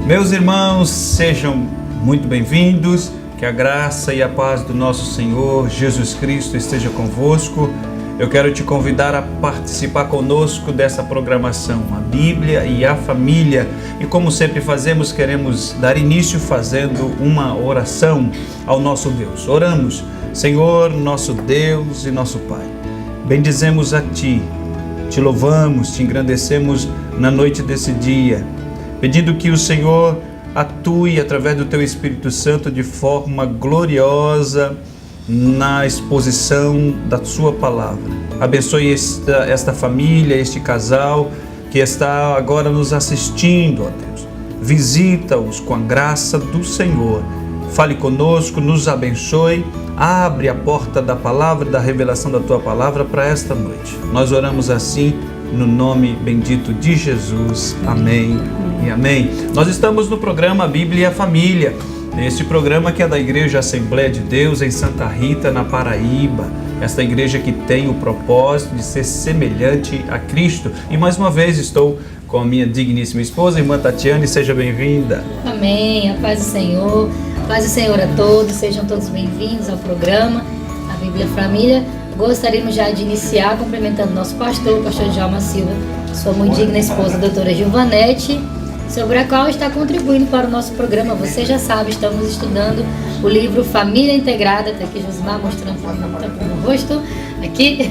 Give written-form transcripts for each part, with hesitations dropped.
Meus irmãos, sejam muito bem-vindos, que a graça e a paz do nosso Senhor Jesus Cristo esteja convosco. Eu quero te convidar a participar conosco dessa programação, a Bíblia e a Família. E como sempre fazemos, queremos dar início fazendo uma oração ao nosso Deus. Oramos: Senhor, nosso Deus e nosso Pai, bendizemos a Ti, te louvamos, te engrandecemos na noite desse dia, pedindo que o Senhor atue através do Teu Espírito Santo de forma gloriosa na exposição da Sua palavra. Abençoe esta família, este casal que está agora nos assistindo, ó Deus. Visita-os com a graça do Senhor. Fale conosco, nos abençoe. Abre a porta da palavra, da revelação da Tua palavra para esta noite. Nós oramos assim no nome bendito de Jesus. Amém e amém. Nós estamos no programa Bíblia e a Família. Este programa que é da Igreja Assembleia de Deus em Santa Rita, na Paraíba. Esta igreja que tem o propósito de ser semelhante a Cristo. E mais uma vez estou com a minha digníssima esposa, irmã Tatiane. Seja bem-vinda. Amém. A paz do Senhor. A paz do Senhor a todos. Sejam todos bem-vindos ao programa A Bíblia e a Família. Gostaríamos já de iniciar cumprimentando nosso pastor, o pastor Djalma Silva, sua muito digna esposa, a doutora Gilvanete, sobre a qual está contribuindo para o nosso programa. Você já sabe, estamos estudando o livro Família Integrada. Está aqui Josimar mostrando para mim o rosto. Aqui,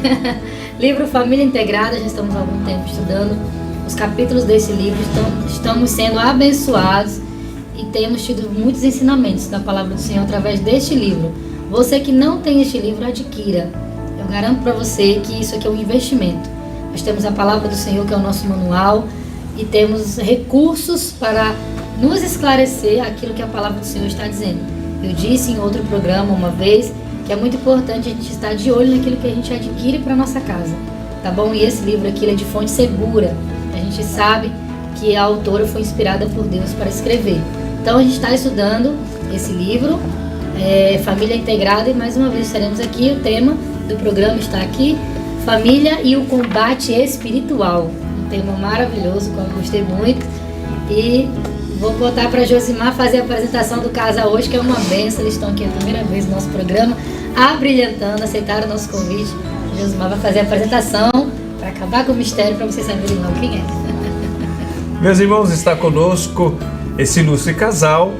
livro Família Integrada. Já estamos há algum tempo estudando os capítulos desse livro. Estamos sendo abençoados e temos tido muitos ensinamentos da palavra do Senhor através deste livro. Você que não tem este livro, adquira. Eu garanto para você que isso aqui é um investimento. Nós temos a palavra do Senhor, que é o nosso manual, e temos recursos para nos esclarecer aquilo que a palavra do Senhor está dizendo. Eu disse em outro programa uma vez que é muito importante a gente estar de olho naquilo que a gente adquire para a nossa casa, tá bom? E esse livro aqui ele é de fonte segura. A gente sabe que a autora foi inspirada por Deus para escrever. Então a gente está estudando esse livro, Família Integrada, e mais uma vez estaremos aqui. O tema do programa está aqui: Família e o Combate Espiritual. Um tema maravilhoso, que eu gostei muito. E vou botar para Josimar fazer a apresentação do casal hoje, que é uma bênção. Eles estão aqui a primeira vez no nosso programa, abrilhantando, aceitaram o nosso convite. Josimar vai fazer a apresentação para acabar com o mistério, para vocês saberem logo quem é. Meus irmãos, está conosco esse ilustre casal.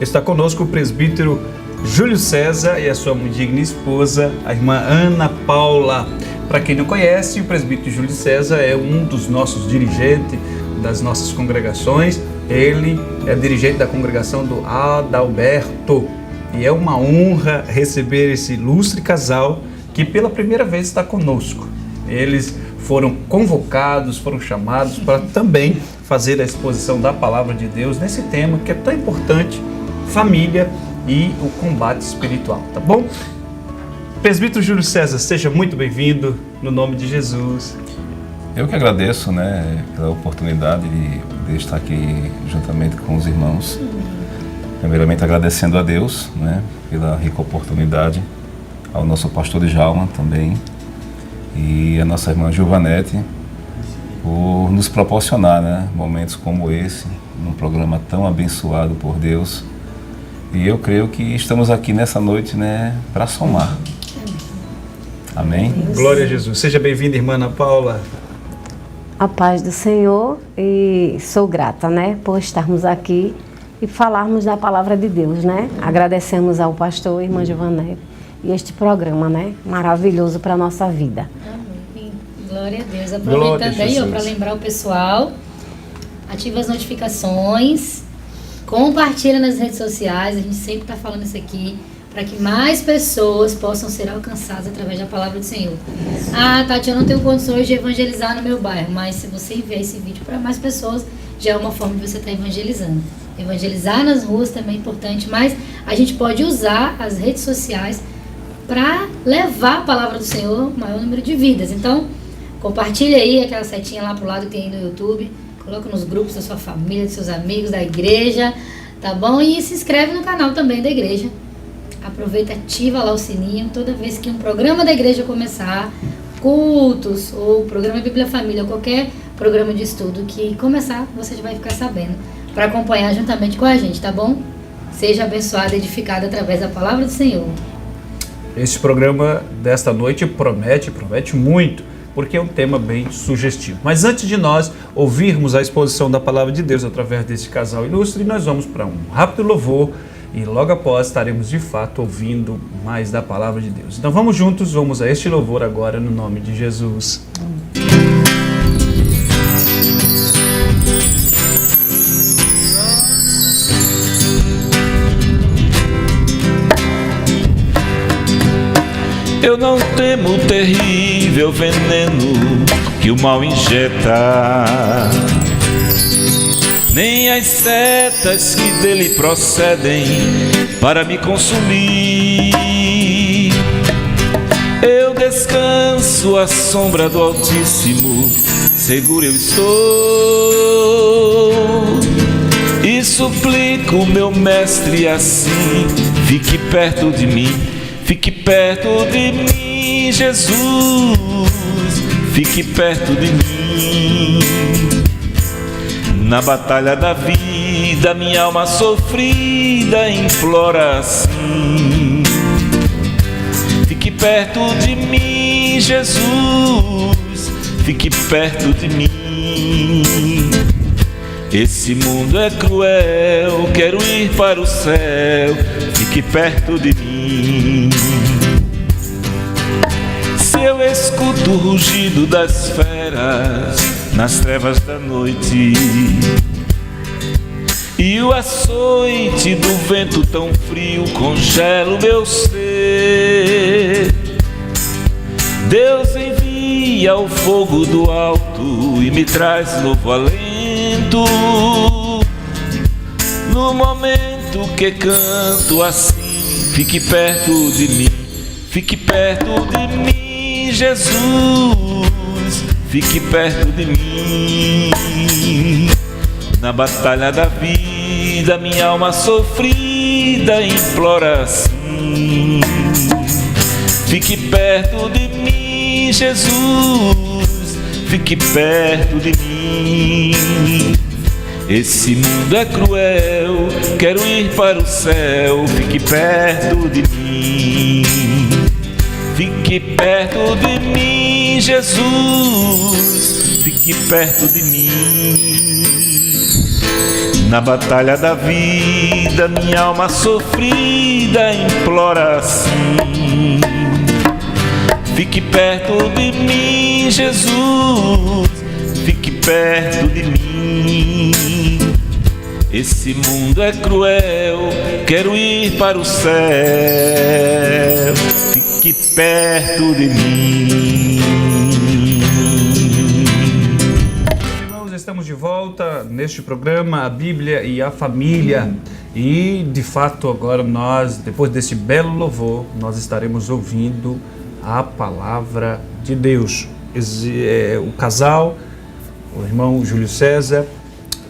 Está conosco o presbítero Júlio César e a sua muito digna esposa, a irmã Ana Paula. Para quem não conhece, o presbítero Júlio César é um dos nossos dirigentes das nossas congregações. Ele é dirigente da congregação do Adalberto. E é uma honra receber esse ilustre casal que pela primeira vez está conosco. Eles foram convocados, foram chamados para também fazer a exposição da palavra de Deus nesse tema que é tão importante: família e o combate espiritual, tá bom? Presbítero Júlio César, seja muito bem-vindo, no nome de Jesus. Eu que agradeço, pela oportunidade de estar aqui juntamente com os irmãos. Primeiramente agradecendo a Deus, pela rica oportunidade, ao nosso pastor Djalma também, e a nossa irmã Gilvanete, por nos proporcionar, momentos como esse, num programa tão abençoado por Deus. E eu creio que estamos aqui nessa noite, para somar. Amém? Glória a Jesus. Seja bem-vinda, irmã Ana Paula. A paz do Senhor, e sou grata, por estarmos aqui e falarmos da palavra de Deus, Agradecemos ao pastor, irmã Giovanelli, e este programa, maravilhoso para a nossa vida. Amém. Glória a Deus. Aproveitando aí, para lembrar o pessoal, ativa as notificações, compartilha nas redes sociais. A gente sempre está falando isso aqui, para que mais pessoas possam ser alcançadas através da palavra do Senhor. Ah, Tati, eu não tenho condições de evangelizar no meu bairro, mas se você enviar esse vídeo para mais pessoas, já é uma forma de você estar evangelizando. Evangelizar nas ruas também é importante, mas a gente pode usar as redes sociais para levar a palavra do Senhor ao maior número de vidas. Então, compartilha aí aquela setinha lá pro lado que tem aí no YouTube, coloca nos grupos da sua família, dos seus amigos, da igreja, tá bom? E se inscreve no canal também da igreja. Aproveita, ativa lá o sininho. Toda vez que um programa da igreja começar, cultos ou programa Bíblia Família, ou qualquer programa de estudo que começar, você já vai ficar sabendo, para acompanhar juntamente com a gente, tá bom? Seja abençoado e edificado através da palavra do Senhor. Esse programa desta noite promete muito, porque é um tema bem sugestivo. Mas antes de nós ouvirmos a exposição da palavra de Deus através desse casal ilustre, nós vamos para um rápido louvor e logo após estaremos de fato ouvindo mais da palavra de Deus. Então vamos juntos, vamos a este louvor agora no nome de Jesus. Eu não temo o terrível veneno que o mal injeta, nem as setas que dele procedem para me consumir. Eu descanso à sombra do Altíssimo, seguro eu estou, e suplico meu mestre assim, fique perto de mim. Fique perto de mim, Jesus, fique perto de mim. Na batalha da vida, minha alma sofrida implora assim. Fique perto de mim, Jesus, fique perto de mim. Esse mundo é cruel, quero ir para o céu, fique perto de mim. Se eu escuto o rugido das feras nas trevas da noite e o açoite do vento tão frio congela o meu ser, Deus envia o fogo do alto e me traz novo alento. No momento que canto assim, fique perto de mim, fique perto de mim, Jesus, fique perto de mim. Na batalha da vida, minha alma sofrida implora assim. Fique perto de mim, Jesus, fique perto de mim. Esse mundo é cruel, quero ir para o céu, fique perto de mim. Fique perto de mim, Jesus, fique perto de mim. Na batalha da vida, minha alma sofrida implora assim. Fique perto de mim, Jesus, fique perto de mim. Esse mundo é cruel, quero ir para o céu, fique perto de mim. Irmãos, estamos de volta neste programa, a Bíblia e a Família. E, de fato, agora nós, depois desse belo louvor, nós estaremos ouvindo a palavra de Deus. O casal, o irmão Júlio César,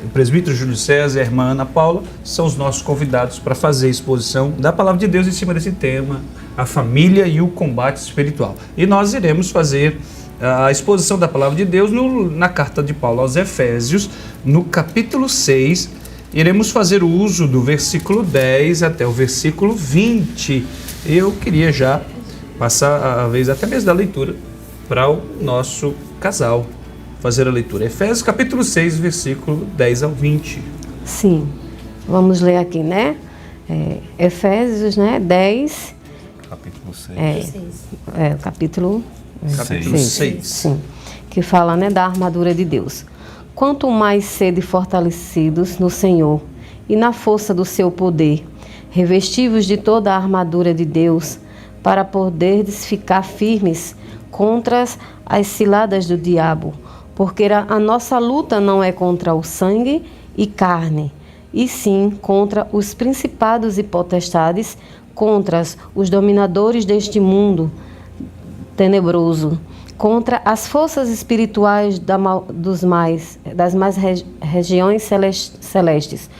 o presbítero Júlio César e a irmã Ana Paula são os nossos convidados para fazer a exposição da palavra de Deus em cima desse tema, a família e o combate espiritual. E nós iremos fazer a exposição da palavra de Deus na carta de Paulo aos Efésios, no capítulo 6, iremos fazer o uso do versículo 10 até o versículo 20. Eu queria já passar a vez até mesmo da leitura para o nosso casal fazer a leitura. Efésios capítulo 6, versículo 10 ao 20. Sim, vamos ler aqui, né? Efésios, né? 10. Capítulo 6. Capítulo 6. Sim, que fala, né, da armadura de Deus. Quanto mais sede fortalecidos no Senhor e na força do seu poder, revestivos de toda a armadura de Deus, para poderdes ficar firmes contra as ciladas do diabo, porque a nossa luta não é contra o sangue e carne, e sim contra os principados e potestades, contra os dominadores deste mundo tenebroso, contra as forças espirituais das mais regiões celestes.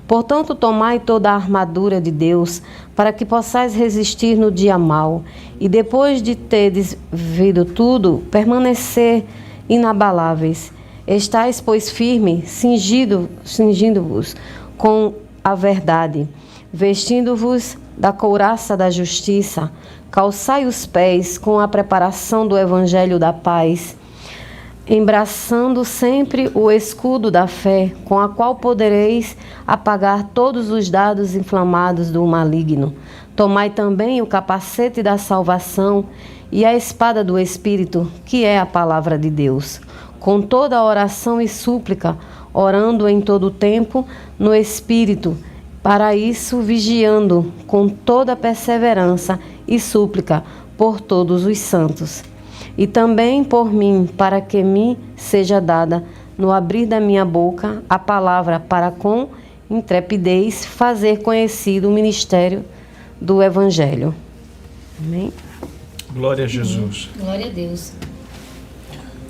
Portanto, tomai toda a armadura de Deus, para que possais resistir no dia mau, e depois de terdes visto tudo, permanecer inabaláveis. Estais, pois, firme, cingindo-vos com a verdade, vestindo-vos da couraça da justiça, calçai os pés com a preparação do evangelho da paz, embraçando sempre o escudo da fé, com a qual podereis apagar todos os dardos inflamados do maligno. Tomai também o capacete da salvação e a espada do Espírito, que é a palavra de Deus, com toda a oração e súplica, orando em todo o tempo no Espírito, para isso vigiando com toda perseverança e súplica por todos os santos. E também por mim, para que me seja dada, no abrir da minha boca, a palavra para com intrepidez fazer conhecido o ministério do Evangelho. Amém? Glória a Jesus. Glória a Deus.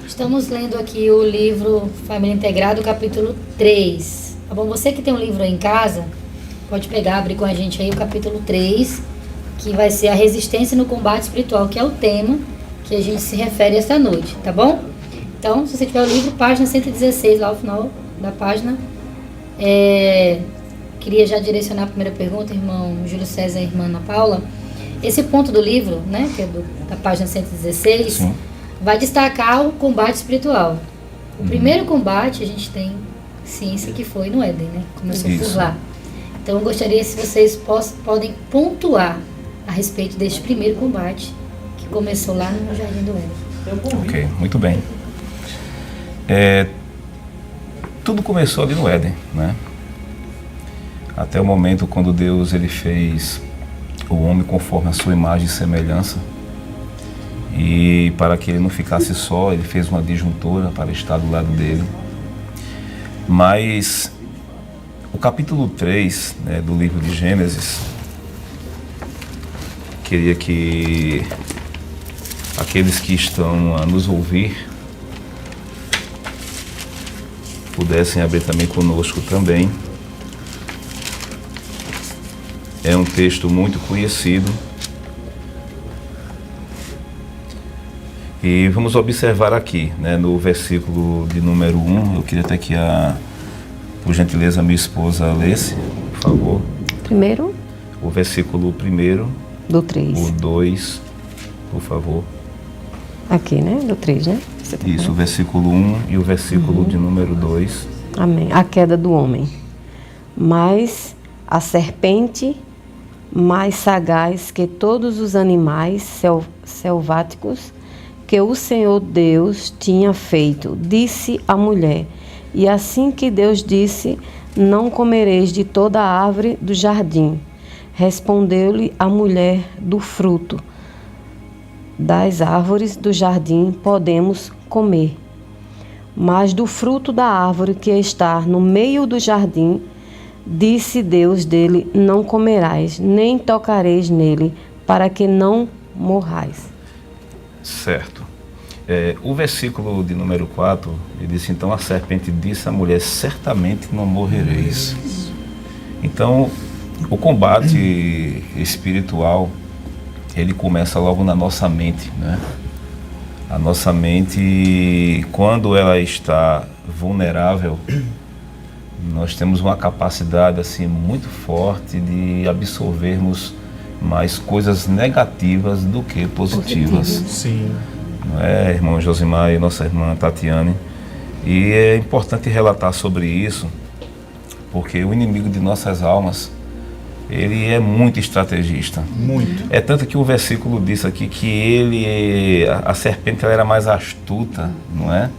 Estamos lendo aqui o livro Família Integrada, capítulo 3. Tá bom? Você que tem um livro aí em casa, pode pegar, abrir com a gente aí o capítulo 3, que vai ser a resistência no combate espiritual, que é o tema que a gente se refere esta noite, tá bom? Então, se você tiver o livro, página 116, lá ao final da página. Queria já direcionar a primeira pergunta, irmão Júlio César e irmã Ana Paula. Esse ponto do livro, né, que é da página 116, sim, vai destacar o combate espiritual. O primeiro combate, a gente tem ciência que foi no Éden, né? Começou por lá. Então, eu gostaria se vocês podem pontuar a respeito deste primeiro combate que começou lá no Jardim do Éden. Ok, muito bem. Tudo começou ali no Éden, né? Até o momento quando Deus ele fez o homem conforme a sua imagem e semelhança, e para que ele não ficasse só, ele fez uma disjuntora para estar do lado dele. Mas o capítulo 3, né, do livro de Gênesis, queria que aqueles que estão a nos ouvir pudessem abrir também conosco também. É um texto muito conhecido. E vamos observar aqui, né, no versículo de número 1, eu queria até que por gentileza, minha esposa lesse, por favor. Primeiro? O versículo 1. Do 3. O 2, por favor. Aqui, né? Do 3, né? Isso, o versículo 1 e o versículo de número 2. Amém. A queda do homem. Mas a serpente, mais sagaz que todos os animais selváticos que o Senhor Deus tinha feito, disse à mulher, e assim que Deus disse, não comereis de toda a árvore do jardim. Respondeu-lhe a mulher, do fruto das árvores do jardim podemos comer, mas do fruto da árvore que está no meio do jardim, disse Deus dele, não comerás, nem tocareis nele, para que não morrais. Certo. O versículo de número 4, ele disse, então a serpente disse à mulher, certamente não morrereis. Então, o combate espiritual, ele começa logo na nossa mente, né? A nossa mente, quando ela está vulnerável, nós temos uma capacidade assim muito forte de absorvermos mais coisas negativas do que positivas. Sim. Não é, irmão Josimar e nossa irmã Tatiane? E é importante relatar sobre isso, porque o inimigo de nossas almas, ele é muito estrategista. Muito. É tanto que o versículo diz aqui que a serpente ela era mais astuta, não é?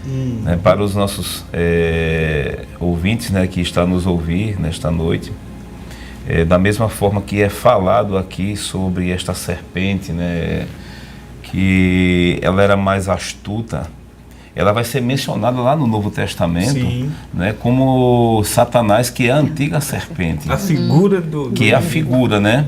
Né, para os nossos ouvintes, né, que estão nos ouvir nesta noite, da mesma forma que é falado aqui sobre esta serpente, né, que ela era mais astuta, ela vai ser mencionada lá no Novo Testamento, né, como Satanás, que é a antiga serpente. A figura que é a figura, né?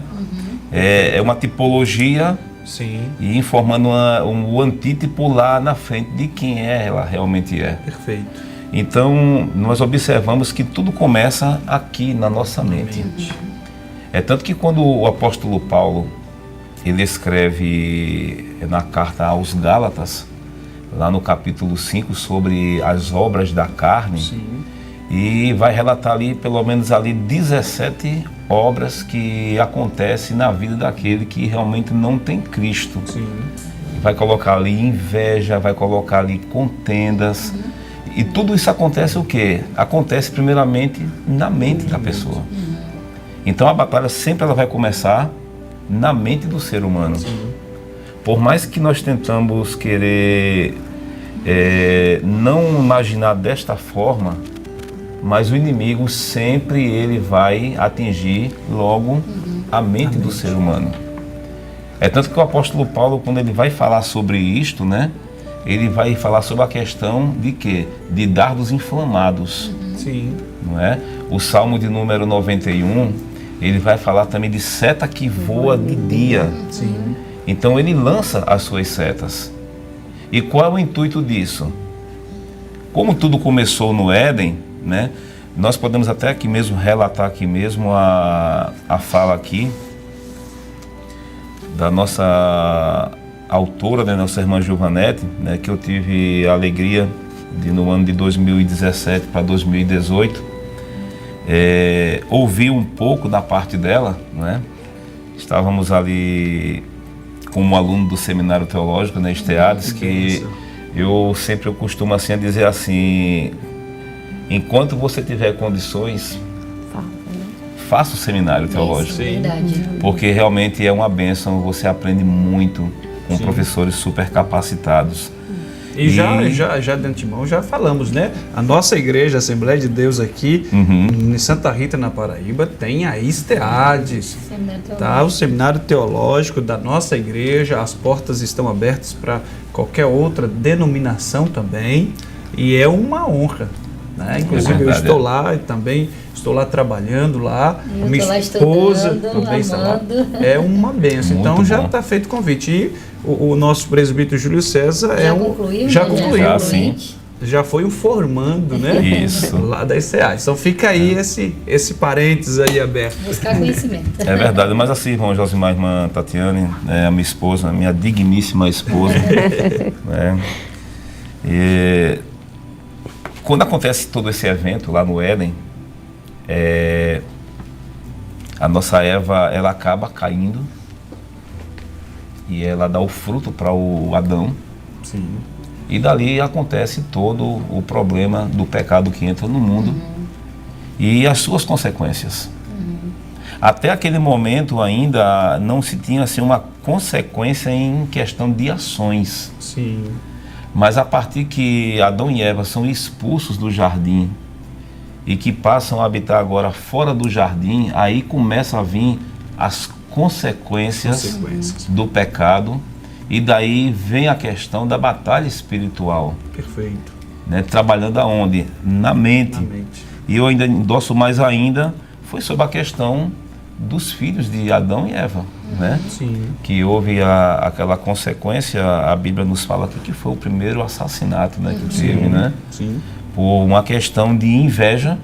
É uma tipologia. Sim. E informando o antítipo lá na frente de quem ela realmente é. Perfeito. Então, nós observamos que tudo começa aqui na nossa mente. É tanto que quando o apóstolo Paulo, ele escreve na carta aos Gálatas, lá no capítulo 5, sobre as obras da carne. Sim. E vai relatar ali, pelo menos ali, 17 obras que acontecem na vida daquele que realmente não tem Cristo. Sim. Vai colocar ali inveja, vai colocar ali contendas. E tudo isso acontece o quê? Acontece primeiramente na mente da pessoa. Então a batalha sempre ela vai começar na mente do ser humano. Por mais que nós tentamos querer não imaginar desta forma, mas o inimigo sempre ele vai atingir logo a mente do ser humano. É tanto que o apóstolo Paulo, quando ele vai falar sobre isto, né, ele vai falar sobre a questão de quê? De dardos inflamados. Sim. Não é? O Salmo de número 91, ele vai falar também de seta que voa de dia. Sim. Então ele lança as suas setas. E qual é o intuito disso? Como tudo começou no Éden, né? Nós podemos até aqui mesmo relatar aqui mesmo a fala aqui da nossa autora, né, nossa irmã Giovanete, né, que eu tive a alegria de no ano de 2017 para 2018 ouvir um pouco da parte dela, né? Estávamos ali como aluno do seminário teológico, né, Esteades, que eu costumo assim dizer assim: enquanto você tiver condições, faça o seminário teológico. Isso, verdade. Porque realmente é uma bênção, você aprende muito com professores super capacitados. E já de antemão já falamos, né? A nossa igreja, a Assembleia de Deus aqui em Santa Rita, na Paraíba, tem a Esteades, tá? O seminário teológico da nossa igreja. As portas estão abertas para qualquer outra denominação também, e é uma honra, né? Inclusive eu estou lá e também estou lá trabalhando lá, Eu minha tô lá esposa estudando, também está lá. amando. É uma benção. Muito Então já bom. está feito o convite. E o nosso presbítero Júlio César já concluiu, Já, sim. já foi um formando, né? Isso. Lá da SEA. Então fica aí esse parênteses aí aberto. Buscar conhecimento. É verdade, mas assim, irmão Josimar, irmã Tatiane, a minha esposa, a minha digníssima esposa, né? E quando acontece todo esse evento lá no Éden, a nossa Eva, ela acaba caindo e ela dá o fruto para o Adão. Sim. E dali acontece todo o problema do pecado que entra no mundo e as suas consequências. Até aquele momento ainda não se tinha assim, uma consequência em questão de ações. Sim. Mas a partir que Adão e Eva são expulsos do jardim e que passam a habitar agora fora do jardim, aí começam a vir as consequências do pecado, e daí vem a questão da batalha espiritual. Perfeito. Né? Trabalhando aonde? Na mente. E eu ainda endosso mais ainda, foi sobre a questão dos filhos de Adão e Eva, né? Sim. Que houve aquela consequência, a Bíblia nos fala aqui que foi o primeiro assassinato, né, que teve, né? Sim. Por uma questão de inveja,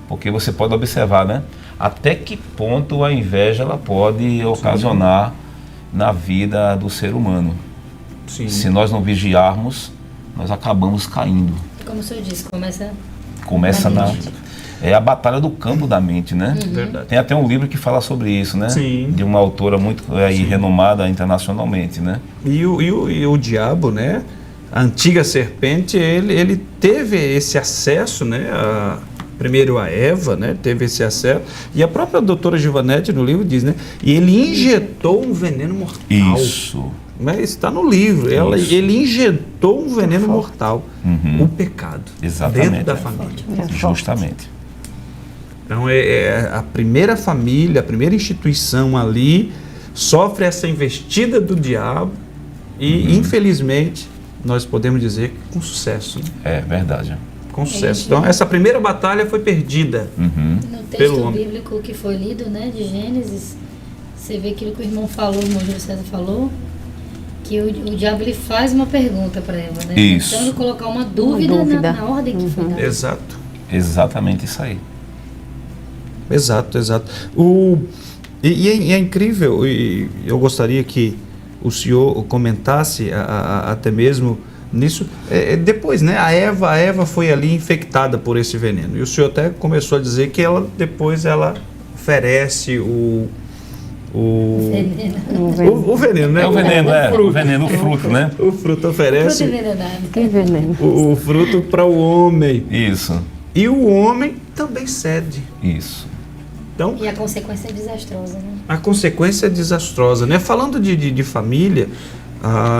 porque você pode observar, né? Até que ponto a inveja ela pode ocasionar na vida do ser humano. Sim. Se nós não vigiarmos, nós acabamos caindo. Como o senhor disse, Começa é a batalha do campo da mente, né? Verdade. Tem até um livro que fala sobre isso, né? Sim. De uma autora muito renomada internacionalmente, né? E o diabo, né? A antiga serpente, ele teve esse acesso, né? Primeiro a Eva, né? Teve esse acesso. E a própria doutora Giovanete no livro diz, né? E ele injetou um veneno mortal. Isso. Mas está no livro. Ele injetou um veneno mortal. O pecado. Exatamente. Dentro da família. Justamente. Então a primeira família, a primeira instituição ali sofre essa investida do diabo e infelizmente nós podemos dizer que com sucesso. Né? É verdade. Com sucesso. Então essa primeira batalha foi perdida. No Pelo texto homem. bíblico que foi lido, né, de Gênesis, você vê aquilo que o irmão falou, o irmão Júlio César falou, que o diabo ele faz uma pergunta para Eva, né? Isso. Tentando colocar uma dúvida. Na ordem que foi dada. Exato. Exatamente isso aí. Exato. E é incrível, e eu gostaria que o senhor comentasse até mesmo nisso. Depois, né, a Eva foi ali infectada por esse veneno. E o senhor até começou a dizer que depois ela oferece o veneno, né? É o veneno, o veneno, o fruto, né? O fruto oferece. Fruto envenenado. Que veneno. O fruto para o homem. Isso. E o homem também cede. Isso. Então, E a consequência é desastrosa, né? a consequência é desastrosa, né? Falando de família,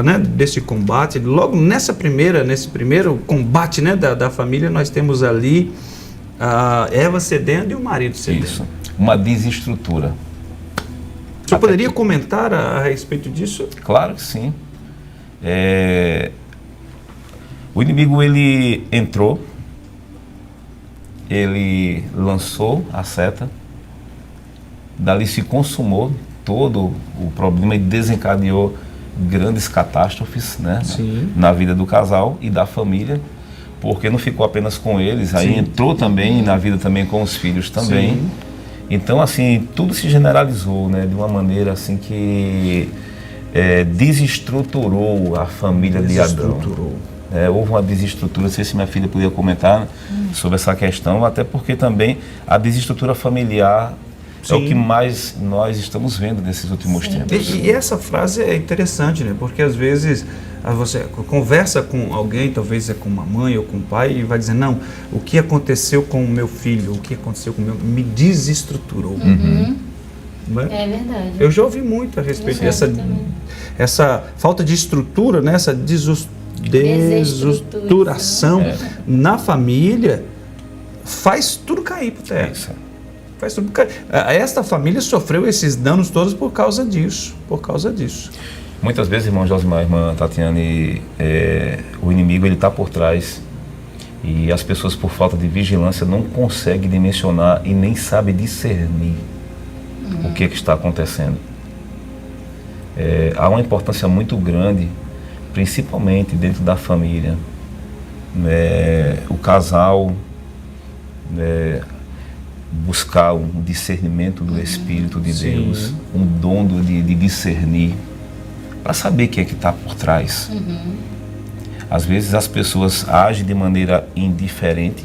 né, desse combate, logo nesse primeiro combate, né, da família, nós temos ali a Eva cedendo e o marido cedendo. Isso. Uma desestrutura. O senhor poderia comentar a respeito disso? Claro que sim. O inimigo, ele entrou, ele lançou a seta, dali se consumou todo o problema e desencadeou grandes catástrofes, né, na vida do casal e da família, porque não ficou apenas com eles, aí entrou também na vida também com os filhos também. Sim. Então, assim, tudo se generalizou, né, de uma maneira assim que desestruturou a família de Adão. Houve uma desestrutura, não sei se minha filha poderia comentar sobre essa questão, até porque também a desestrutura familiar é o que mais nós estamos vendo nesses últimos tempos. E essa frase é interessante, né? Porque às vezes você conversa com alguém, talvez é com uma mãe ou com um pai, e vai dizer, não, o que aconteceu com o meu filho, o que aconteceu com o meu... me desestruturou. Não é? É verdade. Eu já ouvi muito a respeito dessa falta de estrutura, né? Essa desestruturação na família faz tudo cair por terra. Isso. Faz tudo cair. Esta família sofreu esses danos todos por causa disso. Muitas vezes, irmão Josimar, irmã Tatiane, o inimigo ele está por trás e as pessoas, por falta de vigilância, não conseguem dimensionar e nem sabem discernir o que está acontecendo. Há uma importância muito grande, principalmente dentro da família, o casal buscar um discernimento do Espírito de Deus, um dom de discernir, para saber quem é que está por trás. Às vezes as pessoas agem de maneira indiferente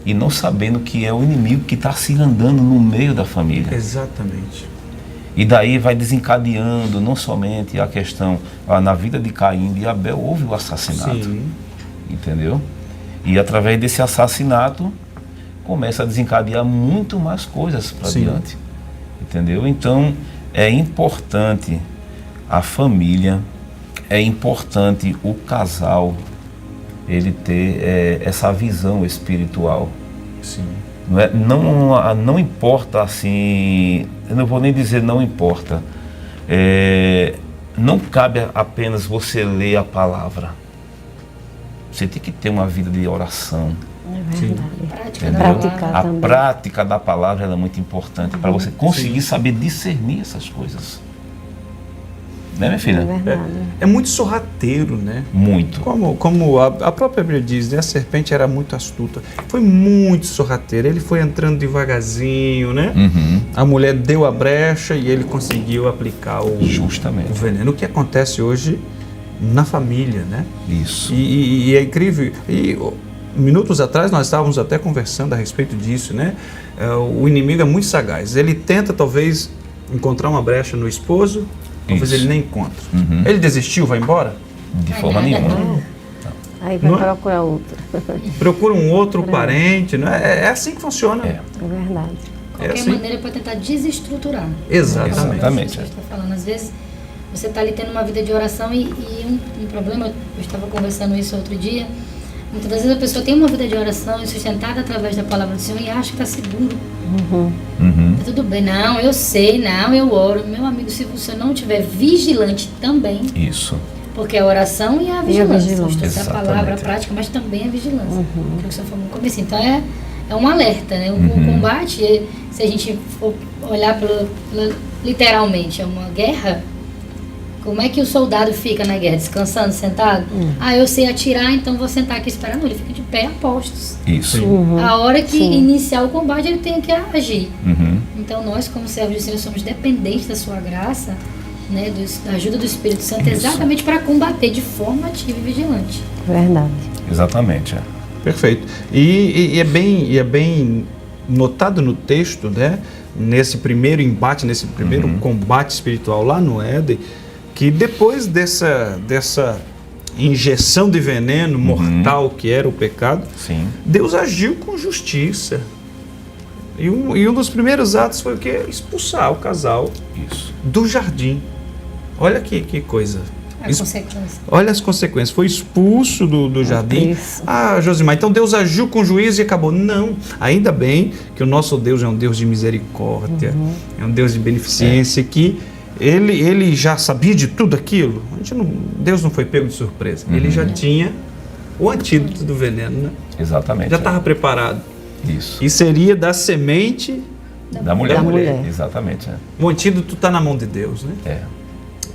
e não sabendo que é o inimigo que está se andando no meio da família. Exatamente. E daí vai desencadeando não somente a questão, na vida de Caim e Abel houve o assassinato, entendeu? E através desse assassinato começa a desencadear muito mais coisas para diante, entendeu? Então é importante a família, é importante o casal, ele ter essa visão espiritual. Não importa assim, eu não vou nem dizer não importa, não cabe apenas você ler a palavra, você tem que ter uma vida de oração. A prática da palavra é muito importante para você conseguir saber discernir essas coisas. Né, minha filha? É muito sorrateiro, né? Muito. Como a própria Bíblia diz, né? A serpente era muito astuta. Foi muito sorrateiro. Ele foi entrando devagarzinho, né? A mulher deu a brecha e ele conseguiu aplicar o veneno. O que acontece hoje na família, né? Isso. E é incrível. Minutos atrás nós estávamos até conversando a respeito disso, né? O inimigo é muito sagaz. Ele tenta talvez encontrar uma brecha no esposo, talvez ele nem encontre. Ele desistiu, vai embora? De forma nenhuma. Aí vai procurar outro. Procura um outro parente, não é? É assim que funciona. É verdade. Qualquer maneira para tentar desestruturar. Exatamente. Você está falando, às vezes você está ali tendo uma vida de oração e um problema, eu estava conversando isso outro dia. Muitas vezes a pessoa tem uma vida de oração e sustentada através da palavra do Senhor e acha que está seguro. Tá tudo bem, não, eu sei, não, eu oro. Meu amigo, se você não estiver vigilante também, porque a oração e a vigilância. A palavra, a prática, mas também a vigilância. Que você falou no começo. Então é um alerta, né? O combate, se a gente for olhar literalmente, é uma guerra. Como é que o soldado fica na guerra? Descansando, sentado? Eu sei atirar, então vou sentar aqui esperando. Ele fica de pé a postos. Isso. A hora que iniciar o combate, ele tem que agir. Então nós, como servos do Senhor, somos dependentes da sua graça né, da ajuda do Espírito Santo, exatamente para combater de forma ativa e vigilante. Verdade. Exatamente. Perfeito. E é bem notado no texto, né? Nesse primeiro embate, nesse primeiro combate espiritual lá no Éden, que depois dessa injeção de veneno mortal que era o pecado, Sim. Deus agiu com justiça. E um dos primeiros atos foi o quê? Expulsar o casal Isso. do jardim. Olha que coisa. A consequência. Olha as consequências. Foi expulso do jardim. Isso. Ah, Josimar, então Deus agiu com juízo e acabou. Não. Ainda bem que o nosso Deus é um Deus de misericórdia, é um Deus de beneficência, que ele já sabia de tudo aquilo. Deus não foi pego de surpresa. Ele já tinha o antídoto do veneno, né? Exatamente. Já estava preparado. Isso. E seria da semente. Da mulher. Da mulher. Exatamente. O antídoto está na mão de Deus, né? É.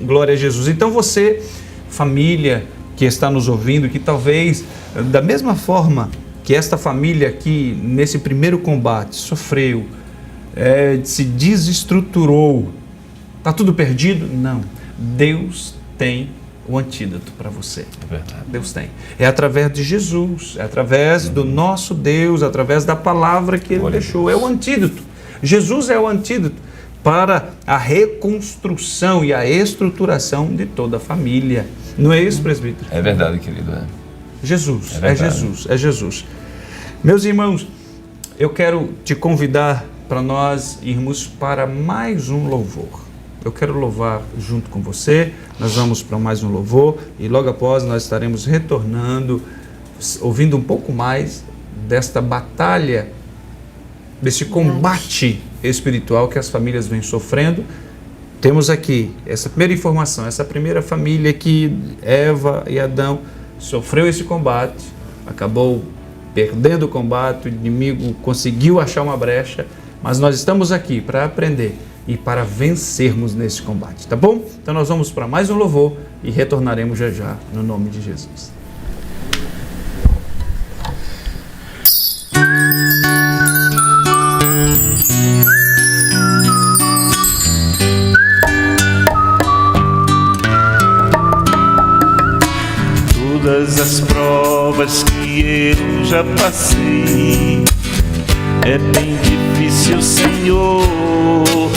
Glória a Jesus. Então você, família que está nos ouvindo, que talvez, da mesma forma que esta família aqui, nesse primeiro combate, sofreu, se desestruturou, está tudo perdido? Não. Deus tem o antídoto para você. É verdade. Deus tem. É através de Jesus, é através do nosso Deus, através da palavra que Ele Glória a deixou. Deus. É o antídoto. Jesus é o antídoto para a reconstrução e a estruturação de toda a família. Não é isso, presbítero? É verdade, querido. Jesus, É é verdade. Jesus, é Jesus. Meus irmãos, eu quero te convidar para nós irmos para mais um louvor. Eu quero louvar junto com você, nós vamos para mais um louvor e logo após nós estaremos retornando, ouvindo um pouco mais desta batalha, desse combate espiritual que as famílias vêm sofrendo. Temos aqui essa primeira informação, essa primeira família que Eva e Adão sofreu esse combate, acabou perdendo o combate, o inimigo conseguiu achar uma brecha, mas nós estamos aqui para aprender e para vencermos nesse combate, tá bom? Então nós vamos para mais um louvor e retornaremos já já, no nome de Jesus. Todas as provas que eu já passei, é bem difícil, Senhor,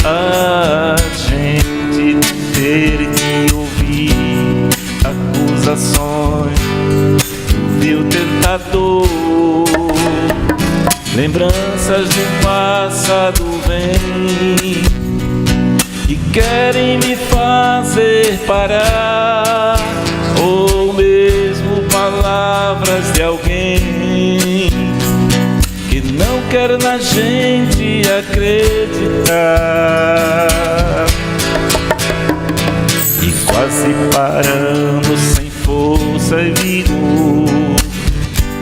a gente ter que ouvir acusações do vil tentador. Lembranças de um passado vêm e querem me fazer parar, ou mesmo palavras de alguém que não quer na gente acreditar. E quase parando sem força e vigor,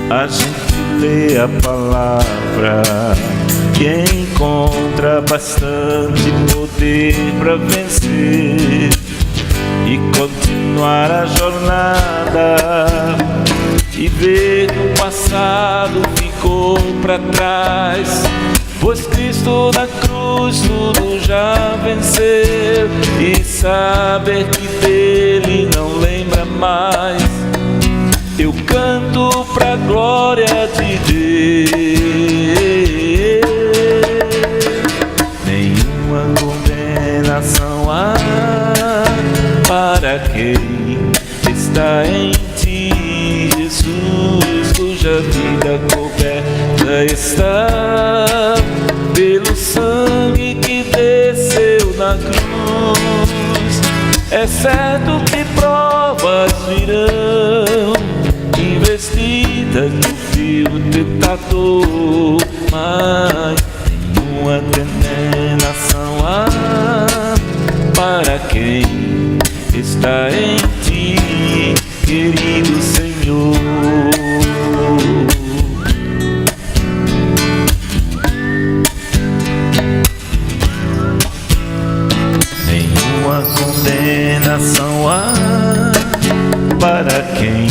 a gente lê a palavra que encontra bastante poder para vencer e continuar a jornada, e ver que o passado ficou para trás, pois Cristo na cruz tudo já venceu, e saber que dele não lembra mais. Eu canto pra glória de Deus. Nenhuma condenação há para quem está em ti, Jesus, cuja vida coberta está pelo sangue que desceu na cruz. É certo que provas virão, investida que o tentador, mas nenhuma condenação há para quem está em ti, querido Senhor. Nenhuma condenação há para quem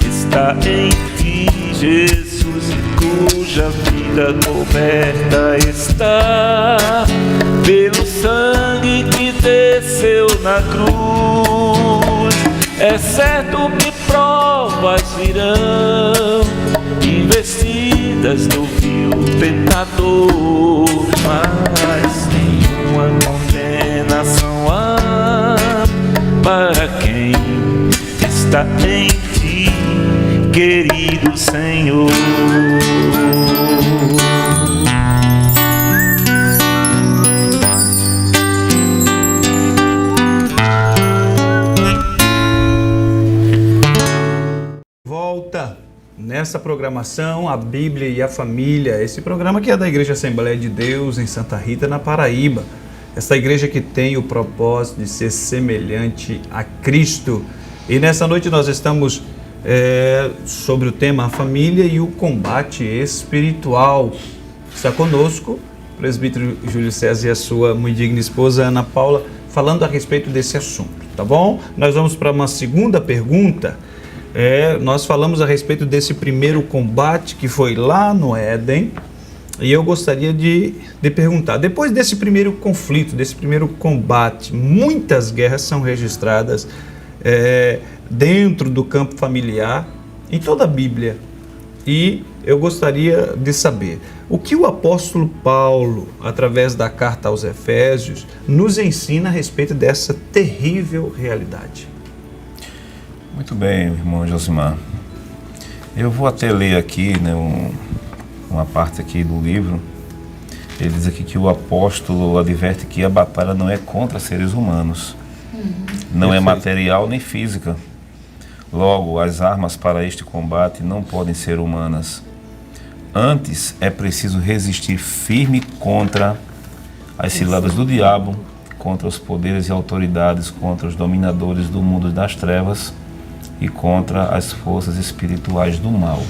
está em ti, Jesus, cuja vida vida coberta está pelo sangue que desceu na cruz. É certo que provas virão, investidas no vil pecador, mas nenhuma condenação há para quem está em ti, querido Senhor. Volta nessa programação, a Bíblia e a Família, esse programa que é da Igreja Assembleia de Deus em Santa Rita, na Paraíba. Essa igreja que tem o propósito de ser semelhante a Cristo. E nessa noite nós estamos sobre o tema a família e o combate espiritual. Está conosco o presbítero Júlio César e a sua muito digna esposa Ana Paula, falando a respeito desse assunto, tá bom? Nós vamos para uma segunda pergunta. Nós falamos a respeito desse primeiro combate que foi lá no Éden, e eu gostaria de perguntar, depois desse primeiro conflito, desse primeiro combate, muitas guerras são registradas dentro do campo familiar, em toda a Bíblia, e eu gostaria de saber o que o apóstolo Paulo, através da carta aos Efésios, nos ensina a respeito dessa terrível realidade. Muito bem, irmão Josimar. Eu vou até ler aqui, né, uma parte aqui do livro. Ele diz aqui que o apóstolo adverte que a batalha não é contra seres humanos, não é material nem física. Logo, as armas para este combate não podem ser humanas. Antes, é preciso resistir firme contra as ciladas do diabo, contra os poderes e autoridades, contra os dominadores do mundo das trevas e contra as forças espirituais do mal.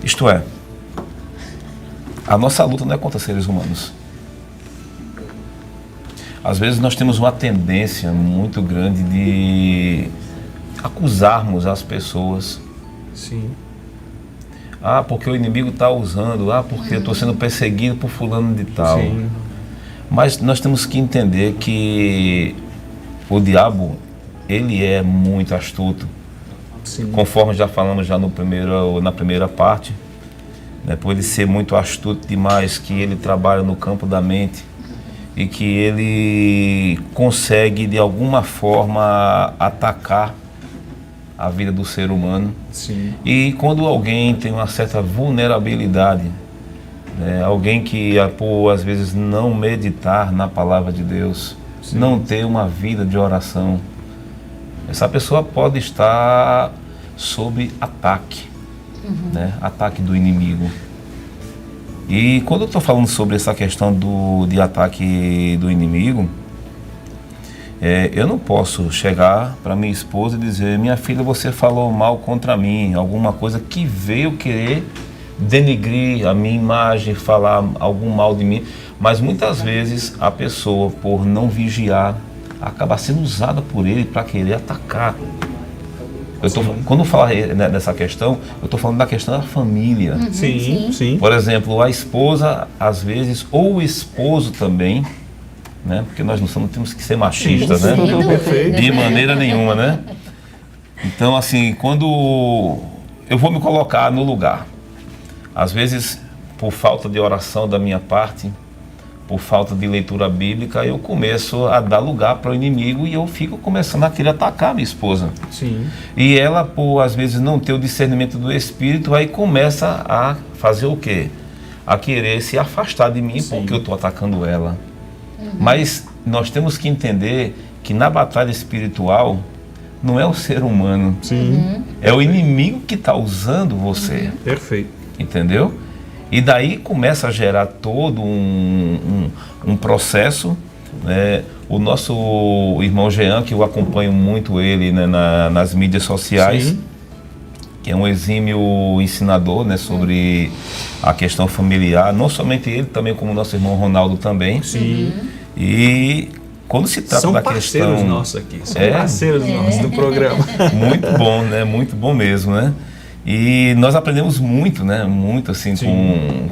Isto é, a nossa luta não é contra seres humanos. Às vezes nós temos uma tendência muito grande de acusarmos as pessoas. Sim. Porque o inimigo está usando, porque eu estou sendo perseguido por fulano de tal. Sim. Mas nós temos que entender que o diabo, ele é muito astuto. Sim. Conforme já falamos na primeira parte, né, por ele ser muito astuto demais, que ele trabalha no campo da mente e que ele consegue de alguma forma atacar a vida do ser humano. Sim. E quando alguém tem uma certa vulnerabilidade, né, alguém que por às vezes não meditar na palavra de Deus, Sim. não ter uma vida de oração, essa pessoa pode estar sob ataque, né? Ataque do inimigo. E quando eu estou falando sobre essa questão de ataque do inimigo, eu não posso chegar para minha esposa e dizer: minha filha, você falou mal contra mim, alguma coisa que veio querer denegrir a minha imagem, falar algum mal de mim. Mas muitas vezes a pessoa, por não vigiar, acaba sendo usada por ele para querer atacar. Quando eu falo dessa questão, eu estou falando da questão da família. Sim, sim. Por exemplo, a esposa, às vezes, ou o esposo também, né? Porque nós não temos que ser machistas, né? Perfeito. De maneira nenhuma, né? Então, assim, quando eu vou me colocar no lugar, às vezes, por falta de oração da minha parte, por falta de leitura bíblica, eu começo a dar lugar para o inimigo e eu fico começando a querer atacar minha esposa. Sim. E ela, por às vezes não ter o discernimento do Espírito, aí começa a fazer o quê? A querer se afastar de mim, porque eu estou atacando ela. Mas nós temos que entender que na batalha espiritual não é o ser humano, é o inimigo que está usando você. Perfeito. Entendeu? E daí começa a gerar todo um processo, né? O nosso irmão Jean, que eu acompanho muito ele, né, nas mídias sociais, Sim. que é um exímio ensinador, né, sobre a questão familiar, não somente ele, também como o nosso irmão Ronaldo também. Sim. E quando se trata São da parceiros questão... nossos aqui, são parceiros nossos do programa. Muito bom, né? Muito bom mesmo, né? E nós aprendemos muito, né? Muito assim,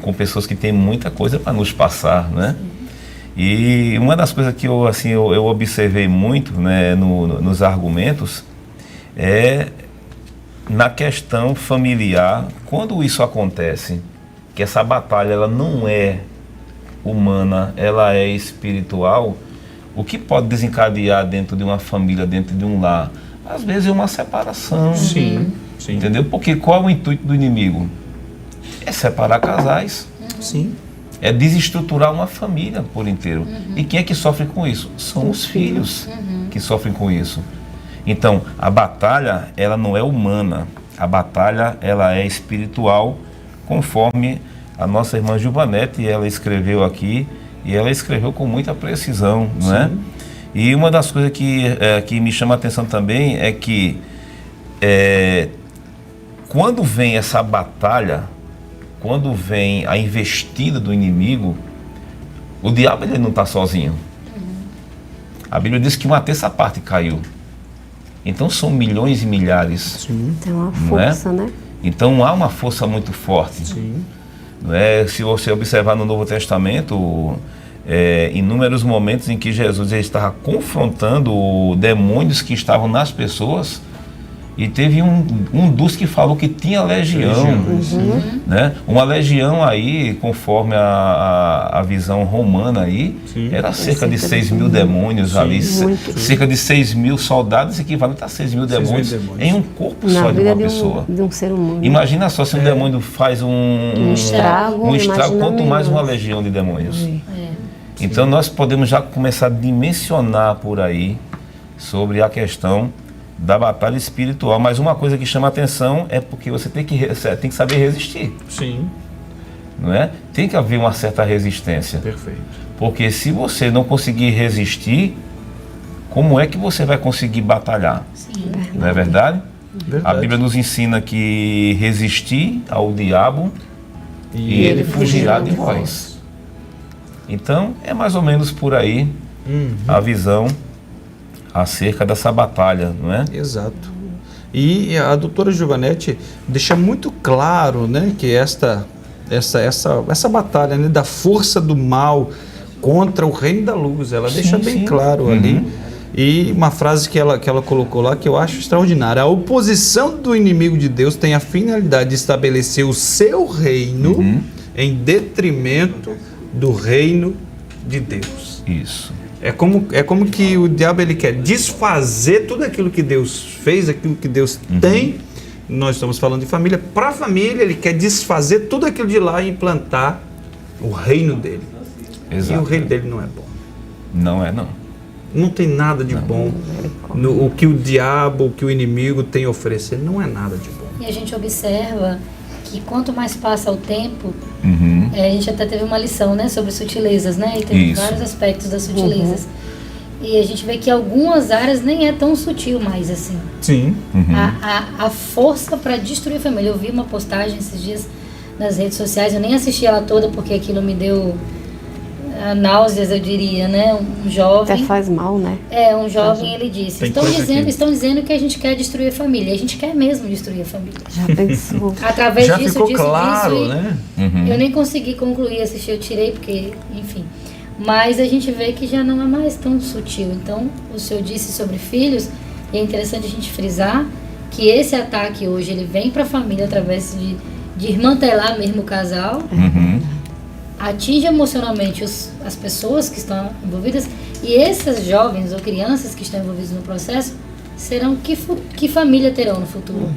com pessoas que têm muita coisa para nos passar, né? E uma das coisas que eu observei muito, né, nos argumentos é na questão familiar, quando isso acontece, que essa batalha ela não é humana, ela é espiritual, o que pode desencadear dentro de uma família, dentro de um lar? Às vezes é uma separação. Sim. Entendeu? Porque qual é o intuito do inimigo? É separar casais. Sim. É desestruturar uma família por inteiro. E quem é que sofre com isso? São os filhos que sofrem com isso. Então, a batalha, ela não é humana. A batalha, ela é espiritual, conforme a nossa irmã Gilvanete, ela escreveu aqui, e ela escreveu com muita precisão, não é? E uma das coisas que me chama a atenção também é que quando vem essa batalha, quando vem a investida do inimigo, o diabo ele não está sozinho. A Bíblia diz que 1/3 parte caiu. Então são milhões e milhares. Tem uma força, né? Então há uma força muito forte. Não é? Se você observar no Novo Testamento, inúmeros momentos em que Jesus estava confrontando demônios que estavam nas pessoas, e teve um dos que falou que tinha legião, né? Uma legião aí, conforme a visão romana aí, era cerca de 6.000 demônios ali, cerca de 6.000 soldados, equivalente a 6.000 demônios em um corpo só de uma pessoa. De um ser humano. Imagina só se um demônio faz um estrago, quanto mais uma legião de demônios. Então nós podemos já começar a dimensionar por aí sobre a questão da batalha espiritual, mas uma coisa que chama a atenção é porque você tem que saber resistir. Sim. Não é? Tem que haver uma certa resistência. Perfeito. Porque se você não conseguir resistir, como é que você vai conseguir batalhar? Sim. Não é verdade? Verdade. A Bíblia nos ensina que resistir ao diabo e ele fugirá de vós. Então, é mais ou menos por aí a visão acerca dessa batalha, não é? Exato. E a doutora Gilvanete deixa muito claro, né, que essa batalha, né, da força do mal contra o reino da luz, ela deixa bem claro ali. E uma frase que ela colocou lá que eu acho extraordinária: a oposição do inimigo de Deus tem a finalidade de estabelecer o seu reino em detrimento do reino de Deus. Isso. É como que o diabo ele quer desfazer tudo aquilo que Deus fez, aquilo que Deus tem. Nós estamos falando de família. Para a família, ele quer desfazer tudo aquilo de lá e implantar o reino dele. Exato. E o reino dele não é bom. Não é, não. Não tem nada de bom. O que o diabo, o que o inimigo tem a oferecer, não é nada de bom. E a gente observa que quanto mais passa o tempo, a gente até teve uma lição, né, sobre sutilezas, né? E tem vários aspectos das sutilezas. E a gente vê que algumas áreas nem é tão sutil mais assim. Sim. A força para destruir a família. Eu vi uma postagem esses dias nas redes sociais, eu nem assisti ela toda porque aquilo me deu náuseas, eu diria, né? Um jovem... Até faz mal, né? Um jovem, ele disse, estão dizendo que a gente quer destruir a família. A gente quer mesmo destruir a família. Já pensou? Através Já disso, ficou claro, né? Eu nem consegui concluir, assistir, eu tirei porque, enfim. Mas a gente vê que já não é mais tão sutil. Então, o senhor disse sobre filhos, e é interessante a gente frisar que esse ataque hoje, ele vem para a família através de desmantelar mesmo o casal, atinge emocionalmente as pessoas que estão envolvidas, e essas jovens ou crianças que estão envolvidas no processo serão que família terão no futuro.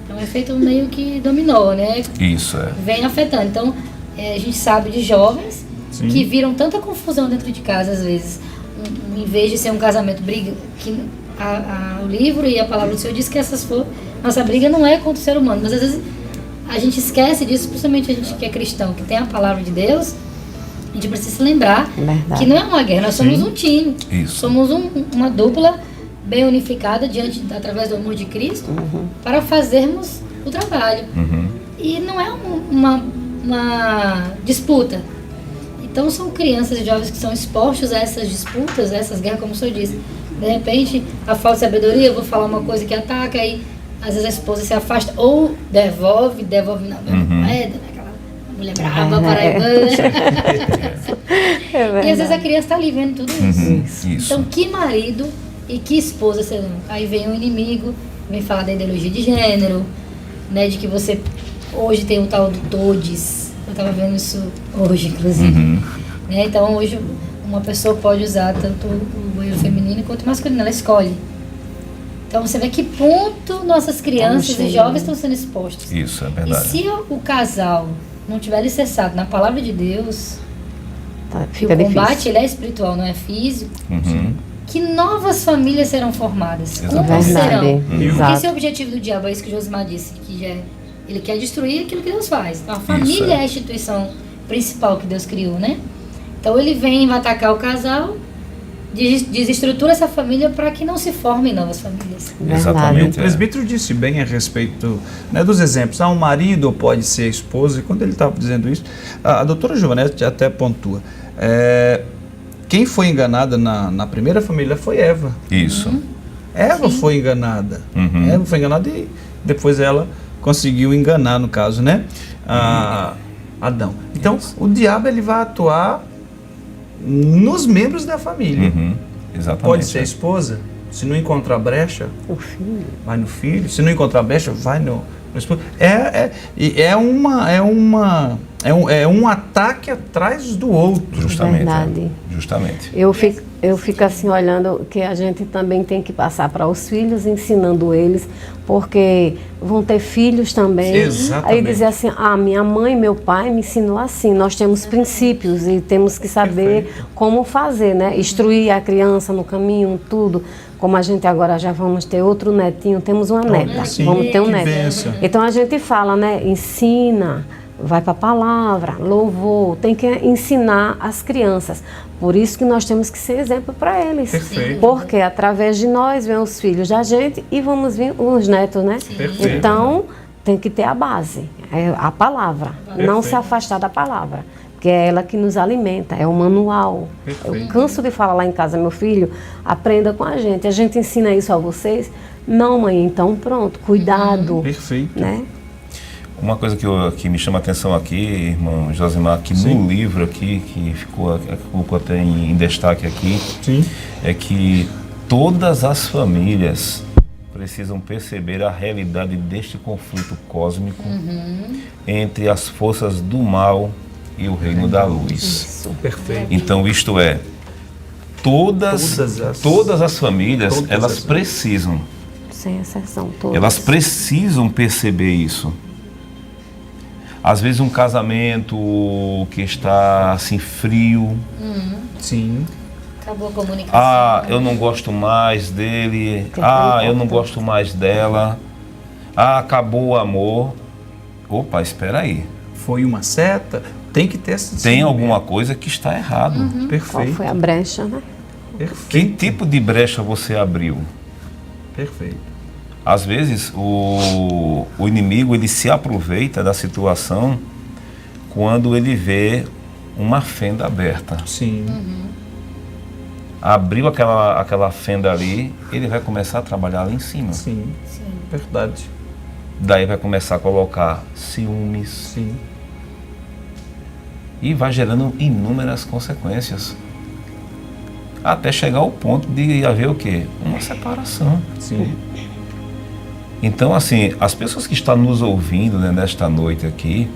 É um efeito meio que dominó, né? Isso é. Vem afetando. Então, a gente sabe de jovens que viram tanta confusão dentro de casa, às vezes, em vez de ser um casamento briga, que o livro e a palavra do Senhor diz que nossa briga não é contra o ser humano, mas às vezes a gente esquece disso, principalmente a gente que é cristão, que tem a palavra de Deus. A gente precisa se lembrar que não é uma guerra, nós somos um time. Somos uma dupla bem unificada através do amor de Cristo para fazermos o trabalho. E não é uma disputa. Então são crianças e jovens que são expostos a essas disputas, a essas guerras, como o senhor disse. De repente, a falta de sabedoria, eu vou falar uma coisa que ataca, aí às vezes a esposa se afasta ou devolve não, moeda, né? Aquela mulher brava, paraibana. E às vezes a criança está ali vendo tudo isso. Isso. Então, que marido e que esposa serão? Aí vem um inimigo, vem falar da ideologia de gênero, né? De que você hoje tem o tal do todes. Eu estava vendo isso hoje, inclusive. Né? Então, hoje uma pessoa pode usar tanto o banheiro feminino quanto o masculino, ela escolhe. Então você vê que ponto nossas crianças e jovens estão sendo expostos. Isso, é E verdade. se o casal não tiver alicerçado na palavra de Deus, que o Fica combate difícil. ele é espiritual, não é físico, Uhum. que novas famílias serão formadas. Como Exatamente. serão? Verdade. Porque Exato. esse é o objetivo do diabo, é isso que Josimar disse, que ele quer destruir aquilo que Deus faz. Então a Isso, família é. é a instituição principal que Deus criou, né? Então ele vem, vai atacar o casal, desestrutura essa família para que não se formem novas famílias. E o Exatamente. presbítero disse bem a respeito, né, dos exemplos. Um marido pode ser a esposa, e quando ele estava dizendo isso, a doutora Giovanete até pontua. Quem foi enganada na primeira família foi Eva. Isso. Eva foi enganada. Uhum. Eva foi enganada e depois ela conseguiu enganar, no caso, né? Adão. Então, o diabo ele vai atuar nos membros da família. Uhum. Exatamente. Pode ser a esposa. Se não encontrar brecha, O filho. vai no filho. Se não encontrar brecha, vai no esposo. É um ataque atrás do outro. Justamente. Verdade. Justamente. Eu fico assim olhando que a gente também tem que passar para os filhos, ensinando eles, porque vão ter filhos também. Exatamente. Aí dizer assim, minha mãe, meu pai me ensinou assim, nós temos princípios e temos que saber como fazer, né? Instruir a criança no caminho, tudo. Como a gente agora já vamos ter outro netinho, temos uma neta, sim, vamos ter um que neto. bênção. Então a gente fala, né? Ensina, vai para a palavra, louvor, tem que ensinar as crianças. Por isso que nós temos que ser exemplo para eles. Perfeito. Porque através de nós vêm os filhos da gente e vamos vir os netos, né? Perfeito. Então tem que ter a base, é a palavra, não se afastar da palavra. Porque é ela que nos alimenta, é o manual. Perfeito. Eu canso de falar lá em casa, meu filho, aprenda com a gente ensina isso a vocês? Não, mãe, então pronto, cuidado. Perfeito. Né? Uma coisa que me chama a atenção aqui, irmão Josimar, que Sim. no livro aqui, que ficou até em destaque aqui, Sim. é que todas as famílias precisam perceber a realidade deste conflito cósmico entre as forças do mal e o reino da luz. Isso. Perfeito. Então, isto é, todas as famílias, Todas elas as- precisam, Sem exceção, todos. elas precisam perceber isso. Às vezes um casamento que está assim frio, Sim. Acabou a comunicação. eu não gosto mais dele, Que é tão eu não importante. gosto mais dela, acabou o amor. Opa, espera aí, Foi uma seta. Tem que ter esse tem discernimento. alguma coisa que está errado. Qual Perfeito. foi a brecha, né? Que Perfeito. tipo de brecha você abriu? Perfeito. Às vezes o inimigo ele se aproveita da situação quando ele vê uma fenda aberta. Sim. Abriu aquela fenda ali, ele vai começar a trabalhar lá em cima. Sim. Sim. Verdade. Daí vai começar a colocar ciúmes Sim. e vai gerando inúmeras consequências. Até chegar ao ponto de haver o quê? Uma separação. Sim. Então, assim, as pessoas que estão nos ouvindo, né, nesta noite aqui,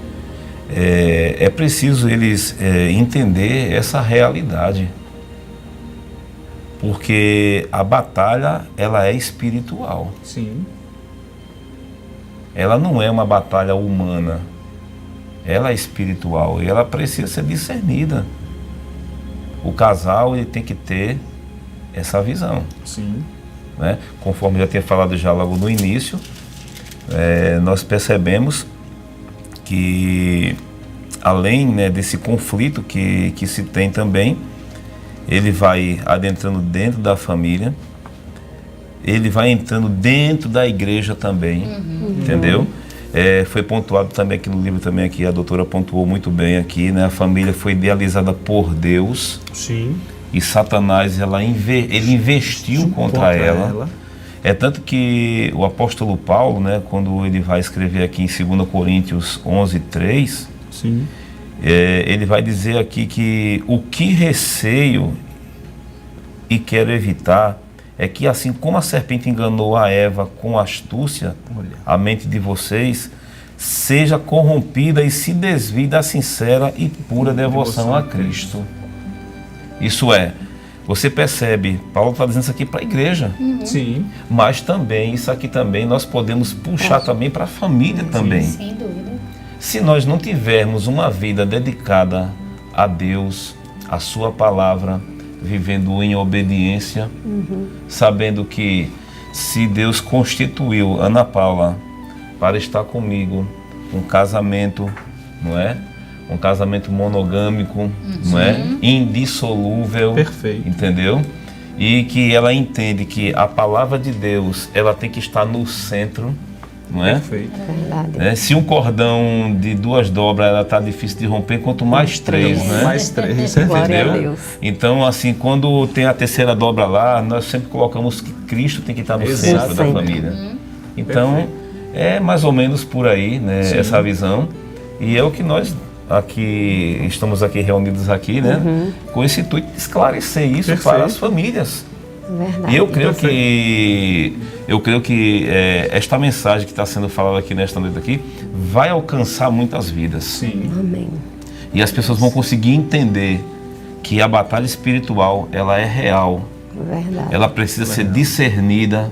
é preciso eles entender essa realidade. Porque a batalha, ela é espiritual. Sim. Ela não é uma batalha humana. Ela é espiritual e ela precisa ser discernida. O casal, ele tem que ter essa visão. Sim. Né? Conforme já tinha falado já logo no início, nós percebemos que além, né, desse conflito que se tem também, ele vai adentrando dentro da família, ele vai entrando dentro da igreja também, entendeu? Foi pontuado também aqui no livro, também aqui a doutora pontuou muito bem aqui, né? A família foi idealizada por Deus Sim. e Satanás ele investiu contra ela. É tanto que o apóstolo Paulo, né, quando ele vai escrever aqui em 2 Coríntios 11:3, Sim. Ele vai dizer aqui que o que receio e quero evitar é que, assim como a serpente enganou a Eva com astúcia, a mente de vocês seja corrompida e se desvie da sincera e pura devoção a Cristo. Isso é, você percebe, Paulo está dizendo isso aqui para a igreja, Sim. mas também, isso aqui também nós podemos puxar também para a família também. Sem dúvida. Se nós não tivermos uma vida dedicada a Deus, a sua palavra, vivendo em obediência, sabendo que se Deus constituiu Ana Paula para estar comigo, um casamento, não é? Um casamento monogâmico, não é? Indissolúvel. Perfeito. Entendeu? E que ela entende que a palavra de Deus, ela tem que estar no centro, não é? Perfeito. Verdade. Se um cordão de 2 dobras, ela está difícil de romper, quanto mais 3, né? Mais 3, Glória a Entendeu? Deus. Então, assim, quando tem a 3ª dobra lá, nós sempre colocamos que Cristo tem que estar no Exato. centro da Sim. família. Então, Perfeito. é mais ou menos por aí, né? Sim. Essa visão. E é o que nós aqui estamos aqui reunidos aqui, né? Com esse intuito de esclarecer isso Perfeito. para as famílias. Verdade. E eu creio Perfeito. que esta mensagem que está sendo falada aqui nesta noite aqui vai alcançar muitas vidas. Sim. Amém. E as pessoas vão conseguir entender que a batalha espiritual, ela é real. Verdade. Ela precisa ser discernida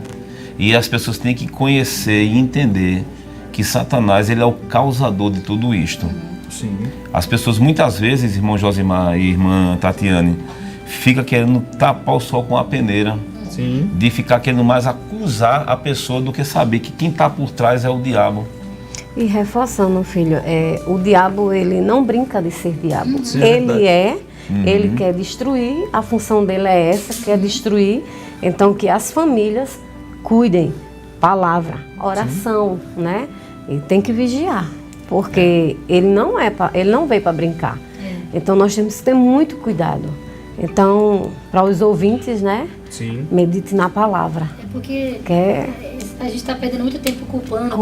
e as pessoas têm que conhecer e entender que Satanás, ele é o causador de tudo isto. Sim. As pessoas muitas vezes, irmão Josimar e irmã Tatiane, fica querendo tapar o sol com a peneira, Sim. de ficar querendo mais acusar a pessoa do que saber que quem está por trás é o diabo. E reforçando, filho, o diabo, ele não brinca de ser diabo. Sim, é verdade. Ele quer destruir, a função dele é essa, quer destruir. Então, que as famílias cuidem, palavra, oração, né? E tem que vigiar, porque ele não veio para brincar. Então, nós temos que ter muito cuidado. Então, para os ouvintes, né? Sim. Medite na palavra. É porque a gente está perdendo muito tempo culpando.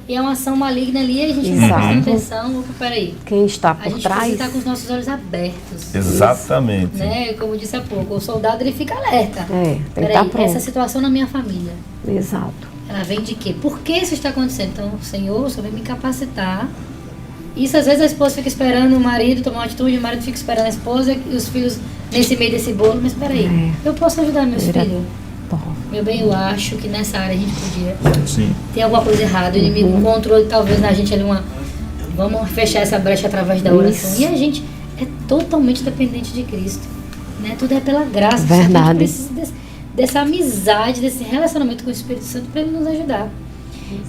E é uma ação maligna ali e a gente não está prestando atenção. Opa, peraí. Quem está A por gente trás. precisa estar com os nossos olhos abertos. Exatamente. Né? Como eu disse há pouco, o soldado ele fica alerta. Tem que Peraí, estar pronto. essa situação na minha família, Exato. ela vem de quê? Por que isso está acontecendo? Então, Senhor, o Senhor vem me capacitar. Isso às vezes a esposa fica esperando o marido tomar uma atitude, o marido fica esperando a esposa e os filhos nesse meio desse bolo. Mas peraí, eu posso ajudar meus filhos? Meu bem, eu acho que nessa área a gente podia. Sim. Tem alguma coisa errada, o inimigo encontrou talvez na gente ali vamos fechar essa brecha através da oração. Isso. E a gente é totalmente dependente de Cristo, né? Tudo é pela graça. Verdade. A gente precisa dessa amizade, desse relacionamento com o Espírito Santo para ele nos ajudar.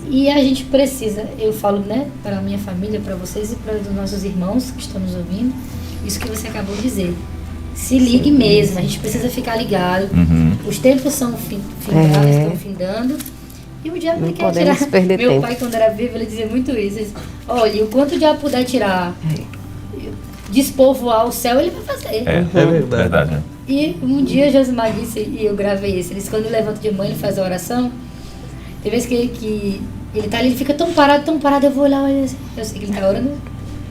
E a gente precisa, eu falo, né, para a minha família, para vocês e para os nossos irmãos que estão nos ouvindo, isso que você acabou de dizer. Se ligue mesmo, a gente precisa ficar ligado. Os tempos são findados, estão findando. E o diabo Não quer podemos tirar. perder Meu tempo. pai, quando era vivo, ele dizia muito isso. Ele disse, olha, o quanto o diabo puder tirar, despovoar o céu, ele vai fazer. É verdade. E um dia Josimar disse, e eu gravei isso, ele disse, quando ele levanta de manhã, ele faz a oração. Tem vezes que ele tá ali, ele fica tão parado, eu vou olhar, olha assim, eu sei que ele tá orando.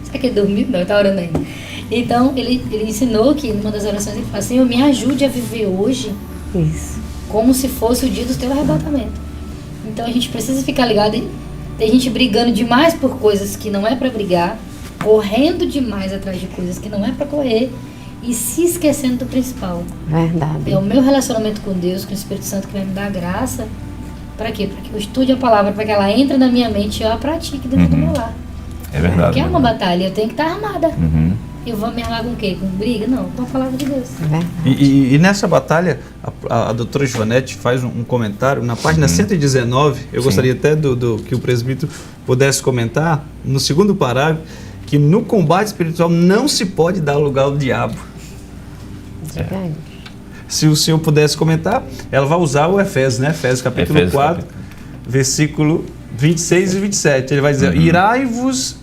Será que ele dormiu? Não, ele tá orando ainda. Então, ele ensinou que numa das orações ele fala assim, me ajude a viver hoje Isso. como se fosse o dia do teu arrebatamento. Então a gente precisa ficar ligado. Tem gente brigando demais por coisas que não é para brigar, correndo demais atrás de coisas que não é para correr e se esquecendo do principal. Verdade. É o meu relacionamento com Deus, com o Espírito Santo que vai me dar graça. Para quê? Para que eu estude a palavra, para que ela entre na minha mente e eu a pratique dentro do meu lar. É verdade. Porque é uma batalha, eu tenho que estar armada. Uhum. Eu vou me armar com o quê? Com briga? Não, com a palavra de Deus. Verdade. E nessa batalha, a doutora Joanete faz um comentário, na página 119, eu gostaria até que o presbítero pudesse comentar, no segundo parágrafo, que no combate espiritual não se pode dar lugar ao diabo. Diga aí. Se o senhor pudesse comentar, ela vai usar o Efésios, né? Efésios capítulo Efésios, 4, versículo 26 e 27. Ele vai dizer, irai-vos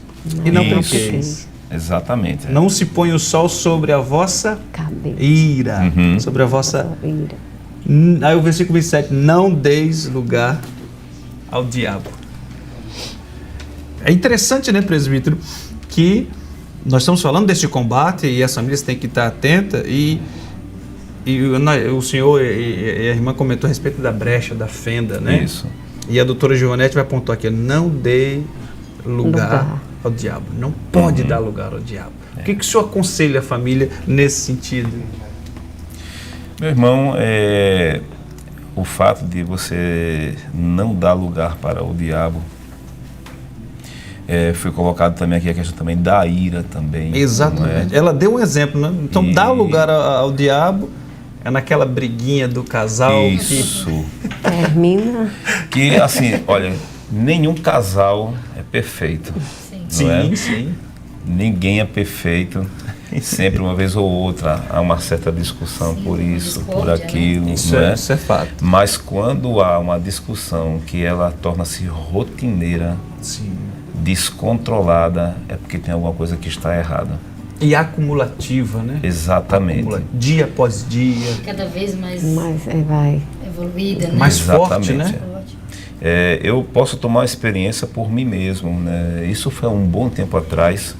e não Isso. pequeis. Exatamente. Não se põe o sol sobre a vossa Cabeça. ira, Uhum. sobre a vossa Ira. Aí o versículo 27, não deis lugar ao diabo. É interessante, né, presbítero, que nós estamos falando deste combate e as famílias têm que estar atentas e o senhor e a irmã comentou a respeito da brecha, da fenda, né? Isso. E a doutora Giovanete vai apontar aqui, não dê lugar ao diabo. Não pode dar lugar ao diabo. O que o senhor aconselha a família nesse sentido? Meu irmão, o fato de você não dar lugar para o diabo, foi colocado também aqui a questão também da ira também. Exatamente. Ela deu um exemplo, né? Então, dar lugar ao diabo é naquela briguinha do casal. Isso. Termina. Que assim, olha, nenhum casal é perfeito. Sim. Não é? Sim, sim. Ninguém é perfeito. Sempre, uma vez ou outra, há uma certa discussão por isso, por discórdia, aquilo. né? Isso, não é, isso é fato. Mas quando há uma discussão que ela torna-se rotineira, Sim. descontrolada, é porque tem alguma coisa que está errada. E acumulativa, né? Exatamente. Dia após dia. Cada vez mais Mas vai. evoluída, né? Mais forte, né? Forte. Eu posso tomar uma experiência por mim mesmo, né? Isso foi há um bom tempo atrás.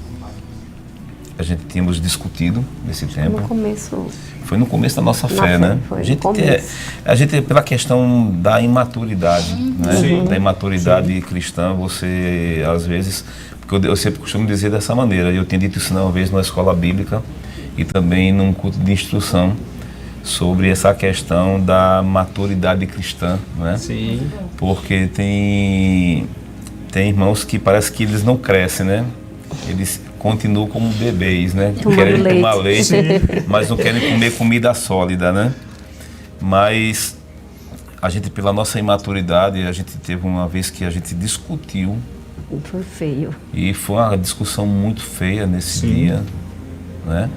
A gente tínhamos discutido nesse tempo. No começo. Foi no começo da nossa Na fé, fé, né? foi A gente, no começo. a gente, pela questão da imaturidade, né? Sim. Da imaturidade cristã, você, às vezes, porque eu sempre costumo dizer dessa maneira, eu tenho dito isso uma vez numa escola bíblica e também num culto de instrução, sobre essa questão da maturidade cristã, né? Sim. Porque tem irmãos que parece que eles não crescem, né? Eles continuam como bebês, né? Tomando Querem leite. tomar leite, mas não querem comer comida sólida, né? Mas a gente, pela nossa imaturidade, a gente teve uma vez que a gente discutiu Foi feio. e foi uma discussão muito feia nesse Sim. dia, né?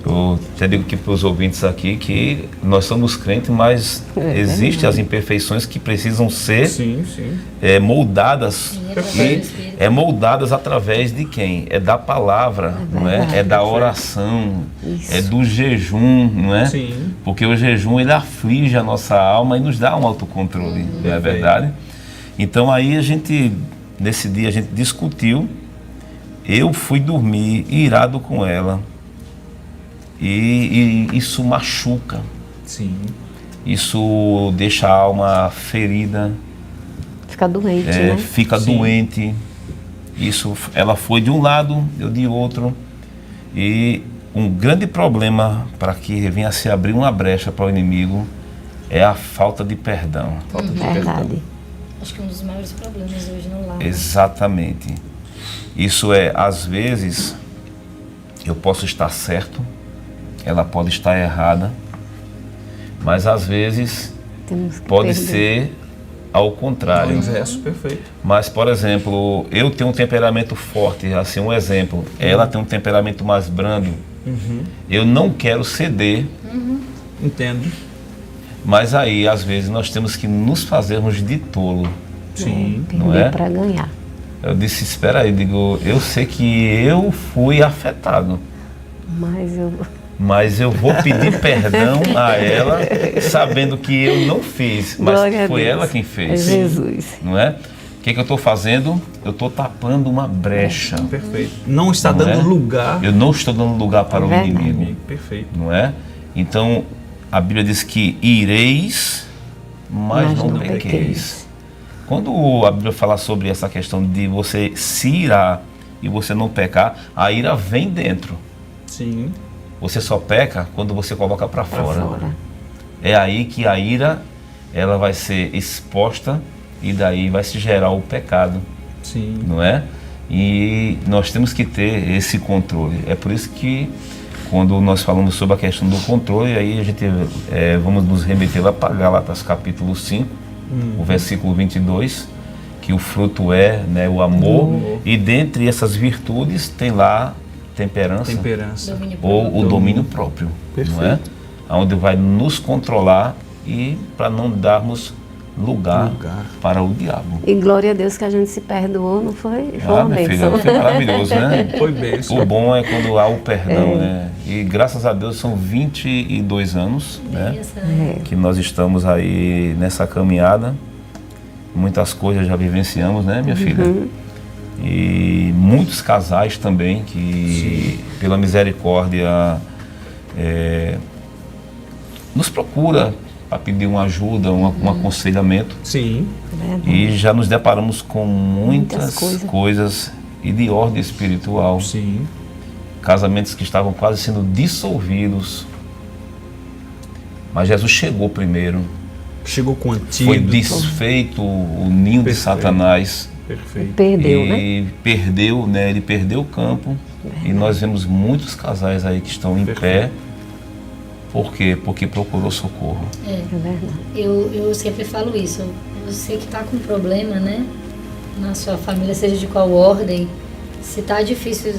Eu até digo aqui para os ouvintes aqui que nós somos crentes, mas existem as imperfeições que precisam ser Sim, sim. moldadas. E Moldadas através de quem? É da palavra, não é? verdade. É da oração, Isso. é do jejum, não é? Sim. Porque o jejum, ele aflige a nossa alma e nos dá um autocontrole, não é verdade? Então aí nesse dia a gente discutiu, eu fui dormir irado com ela e isso machuca, Sim. isso deixa a alma ferida, Fica doente, né? fica Sim. doente. Isso, ela foi de um lado, eu de outro. E um grande problema para que venha a se abrir uma brecha para o inimigo é a falta de perdão. Falta de perdão. Verdade. Acho que é um dos maiores problemas hoje no lar. né? Exatamente. Isso às vezes, eu posso estar certo, ela pode estar errada, mas às vezes Temos que pode perder. ser ao Ao contrário. inverso, perfeito. Mas, por exemplo, eu tenho um temperamento forte, assim, um exemplo. Ela tem um temperamento mais brando. Eu não quero ceder, Entendo. mas aí, às vezes, nós temos que nos fazermos de tolo. Sim. não Perder é? para ganhar. Eu disse, espera aí, eu sei que eu fui afetado, Mas eu mas eu vou pedir perdão a ela, sabendo que eu não fiz, mas Glória a foi Deus. ela quem É fez. Jesus. Não é? O que eu estou fazendo? Eu estou tapando uma brecha. Perfeito. Não está Não dando é? lugar. Eu não estou dando lugar para o Verdade. inimigo. Perfeito. Não é? Então, a Bíblia diz que ireis, mas não pequeis. Quando a Bíblia fala sobre essa questão de você se irar e você não pecar, a ira vem dentro. Sim. Você só peca quando você coloca para Pra fora. fora. É aí que a ira ela vai ser exposta e daí vai se gerar o pecado, Sim. não é? E nós temos que ter esse controle. É por isso que quando nós falamos sobre a questão do controle, aí a gente vamos nos remeter lá para Gálatas capítulo 5, o versículo 22, que o fruto é, né, o amor, e dentre essas virtudes tem lá temperança, Domínio ou próprio. o domínio próprio, Perfeito. não é? Onde vai nos controlar e para não darmos lugar para o diabo. E glória a Deus que a gente se perdoou, não foi? Foi uma Minha bênção. filha, foi maravilhoso, né? Foi bênção. O bom é quando há o perdão, né? E graças a Deus são 22 anos, né? Que nós estamos aí nessa caminhada. Muitas coisas já vivenciamos, né, minha filha? E muitos casais também que, pela misericórdia, nos procura para pedir uma ajuda, um aconselhamento. Sim. E já nos deparamos com muitas Muitas coisas e de ordem espiritual. Sim. Casamentos que estavam quase sendo dissolvidos. Mas Jesus chegou primeiro. Chegou com antídoto. Foi desfeito o ninho de Satanás. Perfeito. Perdeu, né? E perdeu, né? Ele perdeu o campo. E nós vemos muitos casais aí que estão em pé. Por quê? Porque procurou socorro. É. É verdade. Eu sempre falo isso. Você que está com problema, né? Na sua família, seja de qual ordem, se tá difícil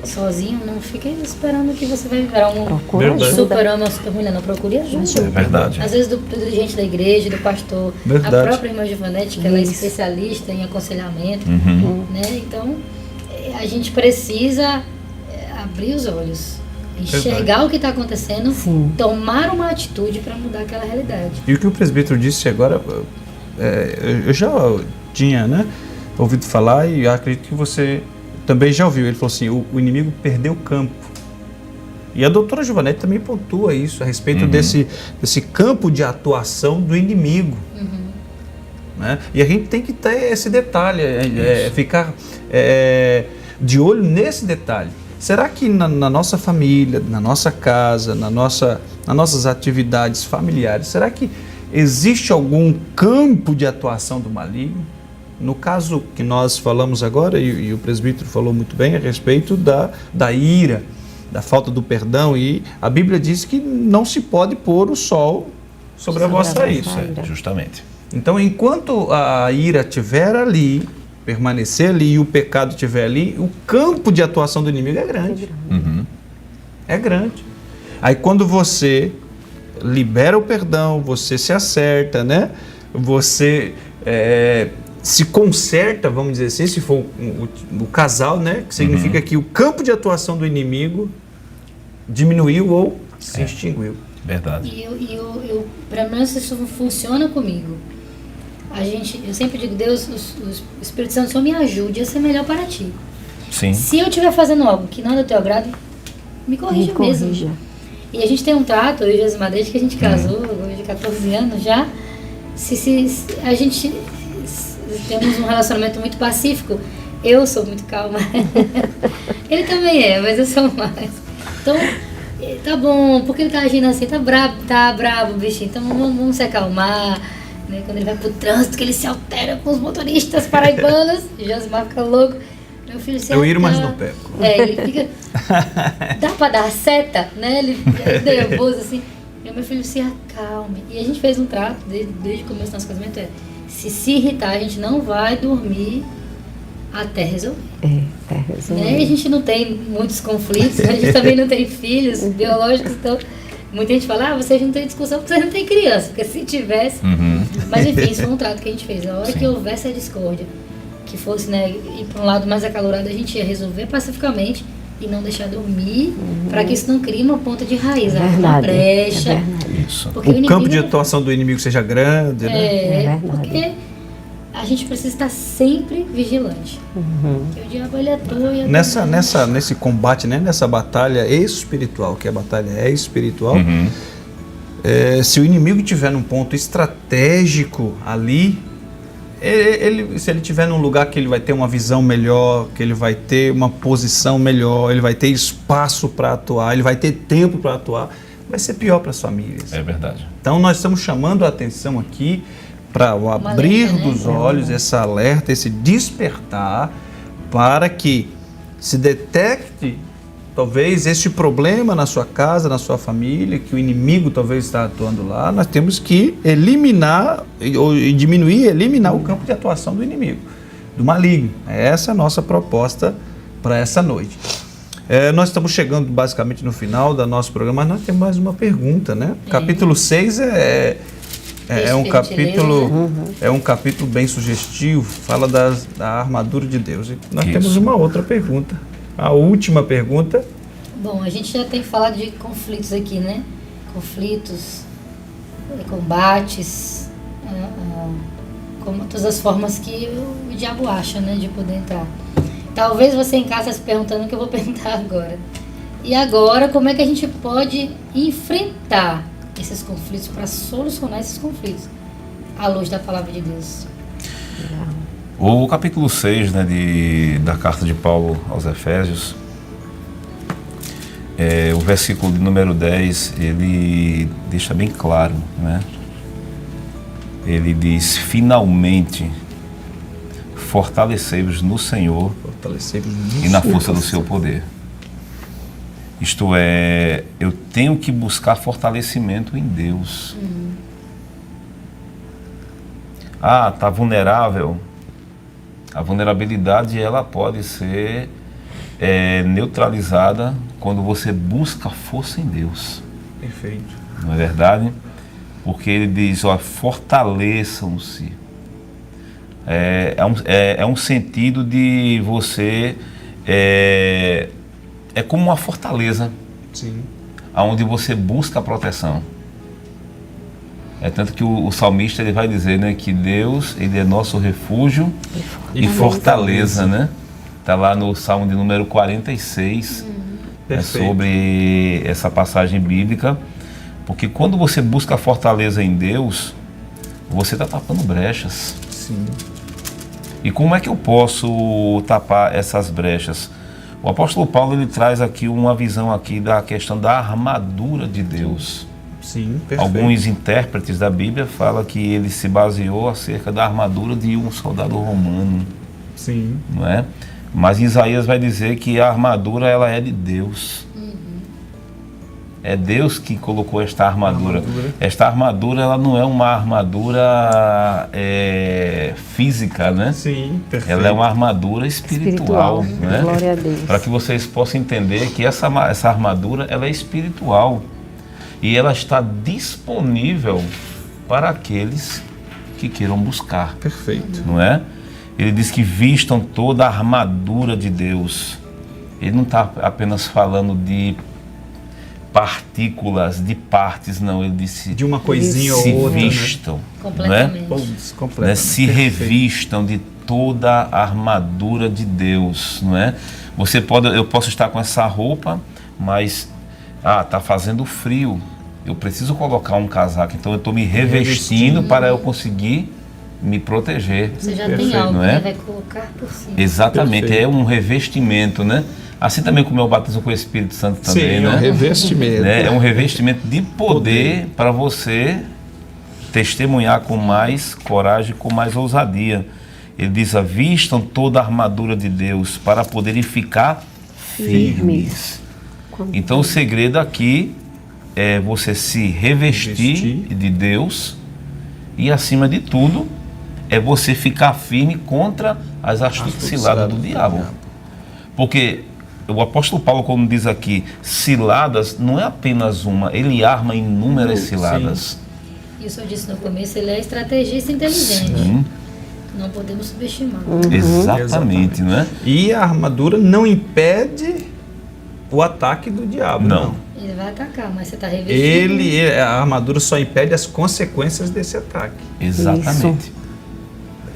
sozinho, não fique esperando que você vai virar um Procura Verdade. ajuda. super-homem ou super-mulher. Não, procure ajuda. É verdade. Às vezes do dirigente da igreja, do pastor, Verdade. a própria irmã Givanete, que ela é Isso. especialista em aconselhamento, Uhum. né? Então, a gente precisa abrir os olhos, enxergar o que está acontecendo, Sim. tomar uma atitude para mudar aquela realidade. E o que o presbítero disse agora, eu já tinha, né, ouvido falar e acredito que você também já ouviu. Ele falou assim, o inimigo perdeu o campo. E a doutora Givanete também pontua isso a respeito desse campo de atuação do inimigo. Né? E a gente tem que ter esse detalhe, ficar de olho nesse detalhe. Será que na nossa família, na nossa casa, nas nossas atividades familiares, será que existe algum campo de atuação do maligno? No caso que nós falamos agora, e o presbítero falou muito bem a respeito da ira, da falta do perdão, e a Bíblia diz que não se pode pôr o sol sobre a vossa ira. Justamente. Então, enquanto a ira estiver ali, permanecer ali e o pecado estiver ali, o campo de atuação do inimigo é grande. Uhum. É grande. Aí quando você libera o perdão, você se acerta, né? Você se conserta, vamos dizer assim, se for o casal, né? Que significa que o campo de atuação do inimigo diminuiu ou se extinguiu. Verdade. E eu para mim isso funciona comigo. Eu sempre digo, Deus, o Espírito Santo só me ajude a ser melhor para ti. Sim. Se eu estiver fazendo algo que não é do teu agrado, me corrija mesmo. E a gente tem um trato, eu e Josimar, desde que a gente casou, hoje de 14 anos já, a gente temos um relacionamento muito pacífico. Eu sou muito calma. Ele também é, mas eu sou mais. Então, tá bom, porque ele tá agindo assim, tá bravo o bichinho, então vamos se acalmar. Né? Quando ele vai pro trânsito, que ele se altera com os motoristas paraibanos, Josimar fica louco. Meu filho se Eu ir mais no pé. Ele fica... Dá pra dar seta, né? Ele é nervoso assim. Meu filho, se acalme. E a gente fez um trato, desde o começo do nosso casamento, se irritar, a gente não vai dormir até resolver. Até resolver. Né? A gente não tem muitos conflitos, a gente também não tem filhos biológicos, então muita gente fala, vocês não têm discussão porque vocês não têm criança, porque se tivesse... Mas enfim, isso foi um trato que a gente fez. A hora que houvesse a discórdia, que fosse, né, ir para um lado mais acalorado, a gente ia resolver pacificamente e não deixar dormir, para que isso não crie uma ponta de raiz, uma brecha. Isso. O campo de atuação do inimigo seja grande, né? Porque a gente precisa estar sempre vigilante. Porque o diabo, ele atua e atua. Nesse combate, né? Nessa batalha espiritual, que a batalha é espiritual, se o inimigo estiver num ponto estratégico ali, se ele estiver num lugar que ele vai ter uma visão melhor, que ele vai ter uma posição melhor, ele vai ter espaço para atuar, ele vai ter tempo para atuar, vai ser pior para as famílias. É verdade. Então nós estamos chamando a atenção aqui para o abrir dos olhos, essa alerta, esse despertar, para que se detecte talvez este problema na sua casa, na sua família, que o inimigo talvez está atuando lá. Nós temos que eliminar, ou eliminar o campo de atuação do inimigo, do maligno. Essa é a nossa proposta para essa noite. Nós estamos chegando basicamente no final do nosso programa, mas nós temos mais uma pergunta, né? Capítulo 6 É um capítulo, é um capítulo bem sugestivo, fala da armadura de Deus. E nós Isso. temos uma outra pergunta, a última pergunta. Bom, a gente já tem falado de conflitos aqui, né? Conflitos, combates, como todas as formas que o diabo acha, né, de poder entrar. Talvez você em casa se perguntando o que eu vou perguntar agora. E agora, como é que a gente pode enfrentar esses conflitos, para solucionar esses conflitos, à luz da palavra de Deus? O capítulo 6, né, da carta de Paulo aos Efésios, o versículo de número 10, ele deixa bem claro, né? Ele diz: finalmente fortalecei-vos no Senhor e na força do seu poder. Isto é, eu tenho que buscar fortalecimento em Deus. Está vulnerável. A vulnerabilidade, ela pode ser neutralizada quando você busca força em Deus. Perfeito. Não é verdade? Porque ele diz, fortaleçam-se. É um sentido de você... É como uma fortaleza. Sim. Onde você busca a proteção. É tanto que o salmista ele vai dizer, né, que Deus, ele é nosso refúgio e fortaleza, né? Está lá no Salmo de número 46, sobre essa passagem bíblica. Porque quando você busca a fortaleza em Deus, você está tapando brechas. Sim. E como é que eu posso tapar essas brechas? O apóstolo Paulo ele traz aqui uma visão aqui da questão da armadura de Deus. Sim, perfeito. Alguns intérpretes da Bíblia falam que ele se baseou acerca da armadura de um soldado romano. Sim. Não é? Mas Isaías vai dizer que a armadura ela é de Deus. É Deus que colocou esta armadura. Esta armadura ela não é uma armadura física, né? Sim, perfeito. Ela é uma armadura espiritual, né? Glória a Deus. Para que vocês possam entender que essa armadura ela é espiritual e ela está disponível para aqueles que queiram buscar. Perfeito. Não é? Ele diz que vistam toda a armadura de Deus. Ele não está apenas falando de partículas, de partes, não. Ele disse de uma coisinha se ou outra, vistam, Completamente. né? Se revistam de toda a armadura de Deus, não é? Eu posso estar com essa roupa, mas tá fazendo frio. Eu preciso colocar um casaco, então eu estou me revestindo para eu conseguir me proteger. Você já Perfeito, tem algo, não é? né? Vai colocar por cima. Exatamente, Perfeito. é um revestimento, né? Assim também como é o batismo com o Espírito Santo também, Sim, né? é um revestimento. Né? É um revestimento de poder para você testemunhar com mais coragem, com mais ousadia. Ele diz, vistam toda a armadura de Deus para poderem ficar firmes. Então o segredo aqui é você se revestir de Deus e, acima de tudo, é você ficar firme contra as astutas ciladas do diabo. Porque o apóstolo Paulo, como diz aqui, ciladas não é apenas uma, ele arma inúmeras ciladas. Isso eu disse no começo, ele é estrategista inteligente. Sim. Não podemos subestimar. Exatamente, não é? E a armadura não impede o ataque do diabo, não. Ele vai atacar, mas você está revestido. A armadura só impede as consequências desse ataque. Exatamente.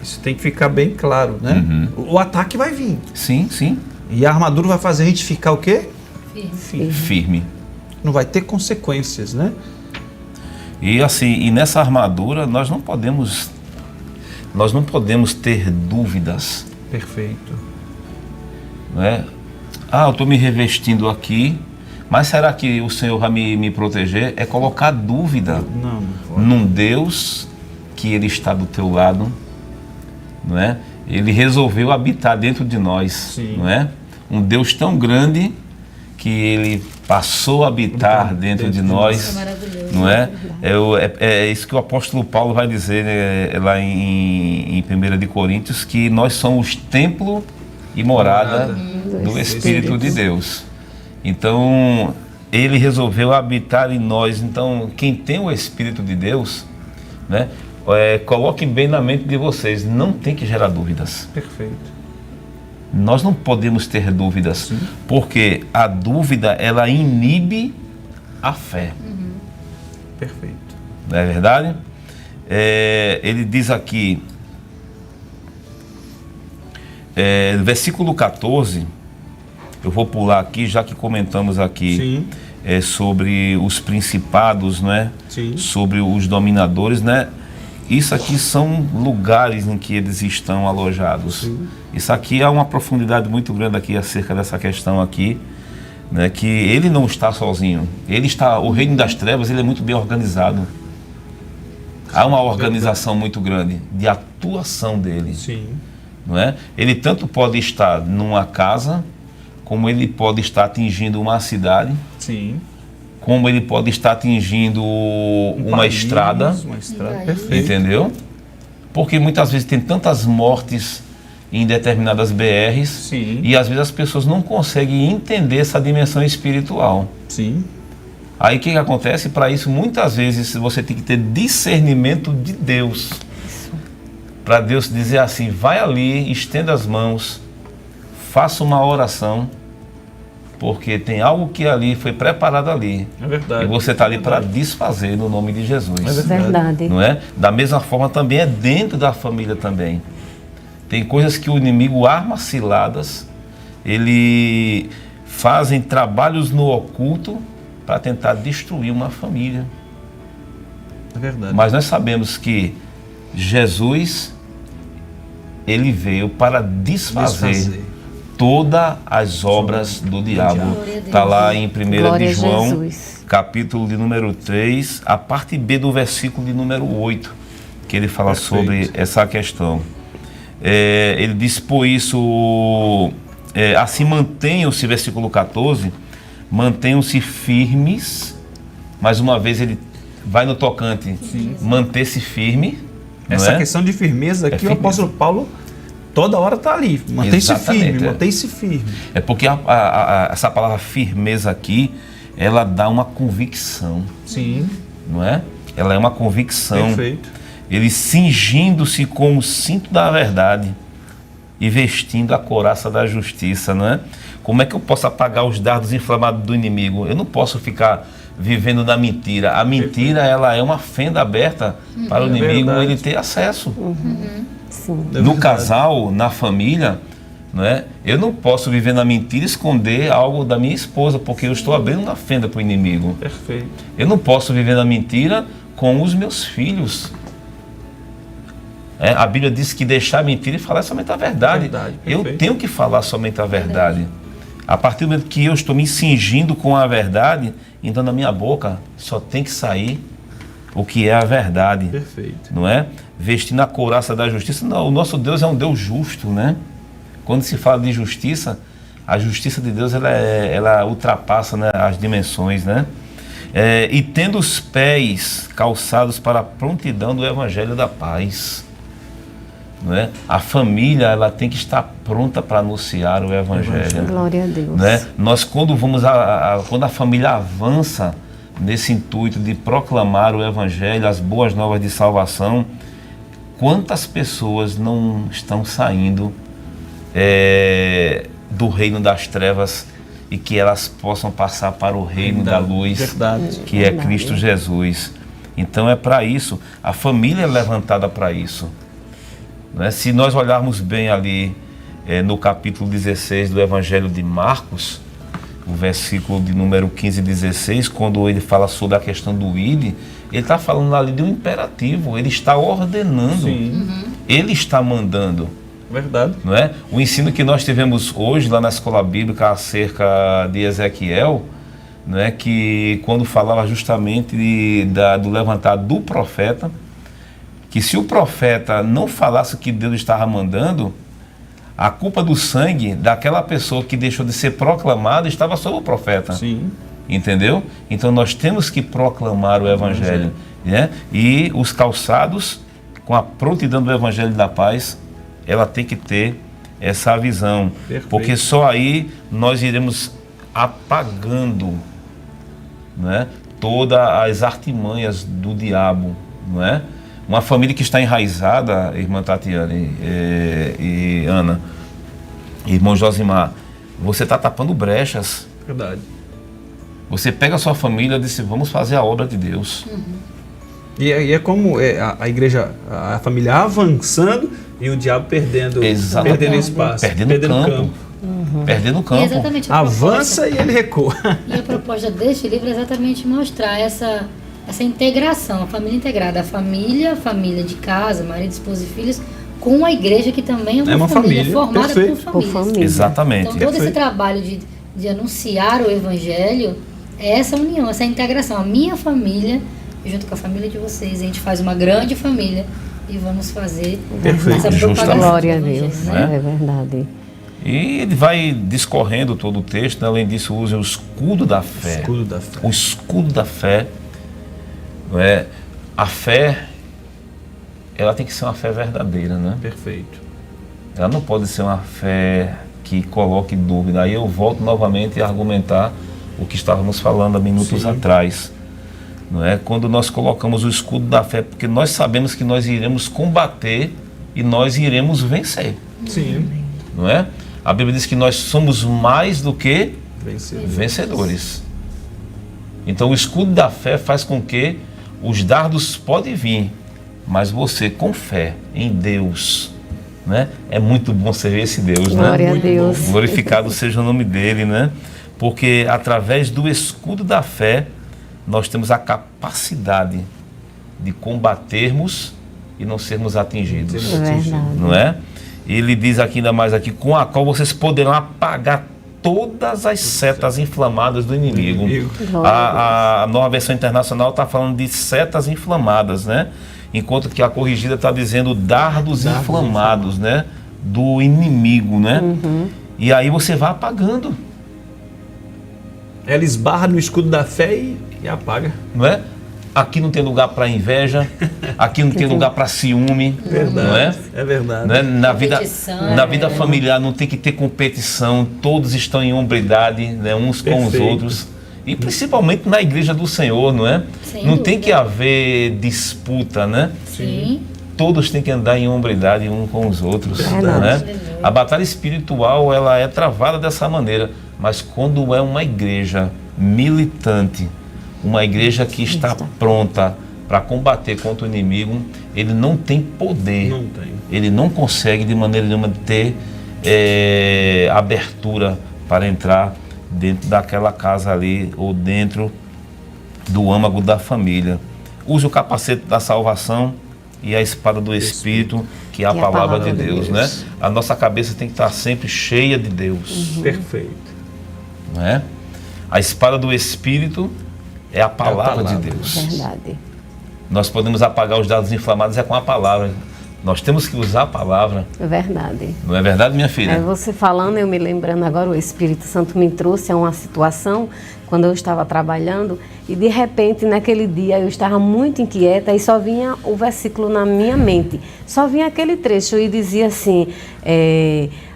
Isso tem que ficar bem claro, né? O ataque vai vir. Sim, sim. E a armadura vai fazer a gente ficar o quê? Firme. Não vai ter consequências, né? E assim, e nessa armadura nós não podemos ter dúvidas. Perfeito. Não é? Eu estou me revestindo aqui, mas será que o Senhor vai me proteger? É colocar dúvida Não pode. num Deus que Ele está do teu lado, não é? Ele resolveu habitar dentro de nós, Sim. não é? Um Deus tão grande que Ele passou a habitar dentro de nós, Isso é maravilhoso. não é? É isso que o apóstolo Paulo vai dizer, né, lá em 1 de Coríntios, que nós somos templo e morada do Espírito de Deus. Então, Ele resolveu habitar em nós. Então, quem tem o Espírito de Deus né? Coloquem bem na mente de vocês, não tem que gerar dúvidas. Perfeito. Nós não podemos ter dúvidas, porque a dúvida, ela inibe a fé. Perfeito. Não é verdade? Ele diz aqui, versículo 14, eu vou pular aqui, já que comentamos aqui sobre os principados, né? Sim. Sobre os dominadores, né? Isso aqui são lugares em que eles estão alojados. Sim. Isso aqui há uma profundidade muito grande aqui acerca dessa questão aqui, né? Que ele não está sozinho. O reino das trevas, ele é muito bem organizado. Há uma organização muito grande de atuação dele. Sim. Não é? Ele tanto pode estar numa casa, como ele pode estar atingindo uma cidade, Sim. como ele pode estar atingindo uma país, estrada, uma estrada. País. Perfeito. entendeu? Porque muitas vezes tem tantas mortes em determinadas BRs, Sim. e às vezes as pessoas não conseguem entender essa dimensão espiritual. Sim. Aí o que acontece? Para isso, muitas vezes você tem que ter discernimento de Deus. Para Deus dizer assim, vai ali, estenda as mãos, faça uma oração, porque tem algo que ali foi preparado ali. É verdade. E você está ali para desfazer no nome de Jesus. É Verdade. Não é? Da mesma forma também é dentro da família também. Tem coisas que o inimigo arma ciladas, ele fazem trabalhos no oculto para tentar destruir uma família. É verdade. Mas nós sabemos que Jesus, ele veio para desfazer todas as obras do diabo. Glória a Deus. Está lá em 1 Glória de a João, Jesus. capítulo de número 3, a parte B do versículo de número 8, que ele fala Perfeito. sobre essa questão. Ele diz, por isso, assim mantenham-se, versículo 14, mantenham-se firmes. Mais uma vez ele vai no tocante, manter-se firme. Essa não é? questão de firmeza aqui, o firmeza. apóstolo Paulo toda hora está ali. Mantém-se Exatamente, firme, mantém-se firme. É porque essa palavra firmeza aqui, ela dá uma convicção, Sim. não é? Ela é uma convicção. Perfeito. Ele cingindo-se com o cinto da verdade e vestindo a couraça da justiça, não é? Como é que eu posso apagar os dardos inflamados do inimigo? Eu não posso ficar vivendo na mentira. A mentira, ela é uma fenda aberta para o inimigo Verdade. ele ter acesso. Sim. É No verdade. casal, na família, não é? Eu não posso viver na mentira e esconder algo da minha esposa, porque eu estou abrindo uma fenda para o inimigo. Perfeito. Eu não posso viver na mentira com os meus filhos. A Bíblia diz que deixar a mentira e falar somente a verdade. Verdade, Eu perfeito. tenho que falar somente a verdade. A partir do momento que eu estou me cingindo com a verdade, então da minha boca só tem que sair o que é a verdade. Perfeito. Não é? Vestindo a couraça da justiça. Não, o nosso Deus é um Deus justo, né? Quando se fala de justiça, a justiça de Deus ela ultrapassa, né, as dimensões, né? E tendo os pés calçados para a prontidão do Evangelho da paz. Não é? A família, ela tem que estar pronta para anunciar o Evangelho. Glória a Deus. Né? Nós, quando quando a família avança nesse intuito de proclamar o Evangelho, as boas novas de salvação, quantas pessoas não estão saindo do reino das trevas e que elas possam passar para o reino da luz, Verdade. que é Cristo Jesus. Então é para isso, a família é levantada para isso. Né? Se nós olharmos bem ali no capítulo 16 do Evangelho de Marcos, o versículo de número 15 e 16, quando ele fala sobre a questão do id, ele está falando ali de um imperativo, ele está ordenando, ele está mandando. Verdade. Não é? O ensino que nós tivemos hoje lá na escola bíblica acerca de Ezequiel, não é? Que quando falava justamente do levantar do profeta, que se o profeta não falasse o que Deus estava mandando, a culpa do sangue daquela pessoa que deixou de ser proclamada estava sobre o profeta. Sim. Entendeu? Então nós temos que proclamar o Evangelho. Né? E os calçados, com a prontidão do Evangelho da paz, ela tem que ter essa visão. Perfeito. Porque só aí nós iremos apagando, né, todas as artimanhas do diabo. Não é? Uma família que está enraizada, irmã Tatiane e Ana, irmão Josimar, você está tapando brechas. Verdade. Você pega a sua família e diz, vamos fazer a obra de Deus. E é como a igreja, a família avançando e o diabo perdendo espaço. Perdendo campo. Perdendo campo. E exatamente a Avança e ele recua. E a proposta deste livro é exatamente mostrar essa integração, a família integrada, a família de casa, marido, esposa e filhos, com a igreja, que também é uma família formada por famílias. Exatamente. Então todo esse trabalho de anunciar o evangelho é essa união, essa integração. A minha família, junto com a família de vocês, a gente faz uma grande família e vamos fazer essa propagação. Glória a do evangelho, Deus, né? é verdade. E ele vai discorrendo todo o texto, né? Além disso, usa o escudo da fé. O escudo da fé. Não é? A fé, ela tem que ser uma fé verdadeira, né? Perfeito. Ela não pode ser uma fé que coloque dúvida. Aí eu volto novamente a argumentar o que estávamos falando há minutos atrás. Não é? Quando nós colocamos o escudo da fé, porque nós sabemos que nós iremos combater e nós iremos vencer. Sim. Não é? A Bíblia diz que nós somos mais do que vencedores. Então o escudo da fé faz com que os dardos podem vir, mas você com fé em Deus, né? É muito bom ser esse Deus, Glória né? a Deus. Glorificado seja o nome dele, né? Porque através do escudo da fé nós temos a capacidade de combatermos e não sermos atingidos, não é? Ele diz aqui ainda mais aqui, com a qual vocês poderão apagar todas as setas inflamadas do inimigo. A nova versão internacional está falando de setas inflamadas, né? Enquanto que a corrigida está dizendo dardos inflamados, né? Do inimigo, né? E aí você vai apagando. Ela esbarra no escudo da fé e apaga. Não é? Aqui não tem lugar para inveja, aqui não tem lugar para ciúme, Verdade, não é? É verdade. Não é? Na vida familiar não tem que ter competição, todos estão em hombridade, né? Uns com os outros. E principalmente na igreja do Senhor, não é? Não tem que haver disputa, né? Sim. Todos têm que andar em hombridade um com os outros, Verdade. né? A batalha espiritual, ela é travada dessa maneira, mas quando é uma igreja militante, uma igreja que está pronta para combater contra o inimigo, ele não tem poder, ele não consegue de maneira nenhuma ter abertura para entrar dentro daquela casa ali ou dentro do âmago da família. Use o capacete da salvação e a espada do Espírito, que é a palavra de Deus, né? A nossa cabeça tem que estar sempre cheia de Deus. Perfeito. Não é? A espada do Espírito é a palavra de Deus. Verdade. Nós podemos apagar os dados inflamados com a palavra. Nós temos que usar a palavra. É verdade. Não é verdade, minha filha? Você falando, eu me lembrando agora, o Espírito Santo me trouxe a uma situação quando eu estava trabalhando e de repente naquele dia eu estava muito inquieta e só vinha o versículo na minha mente. Só vinha aquele trecho e dizia assim,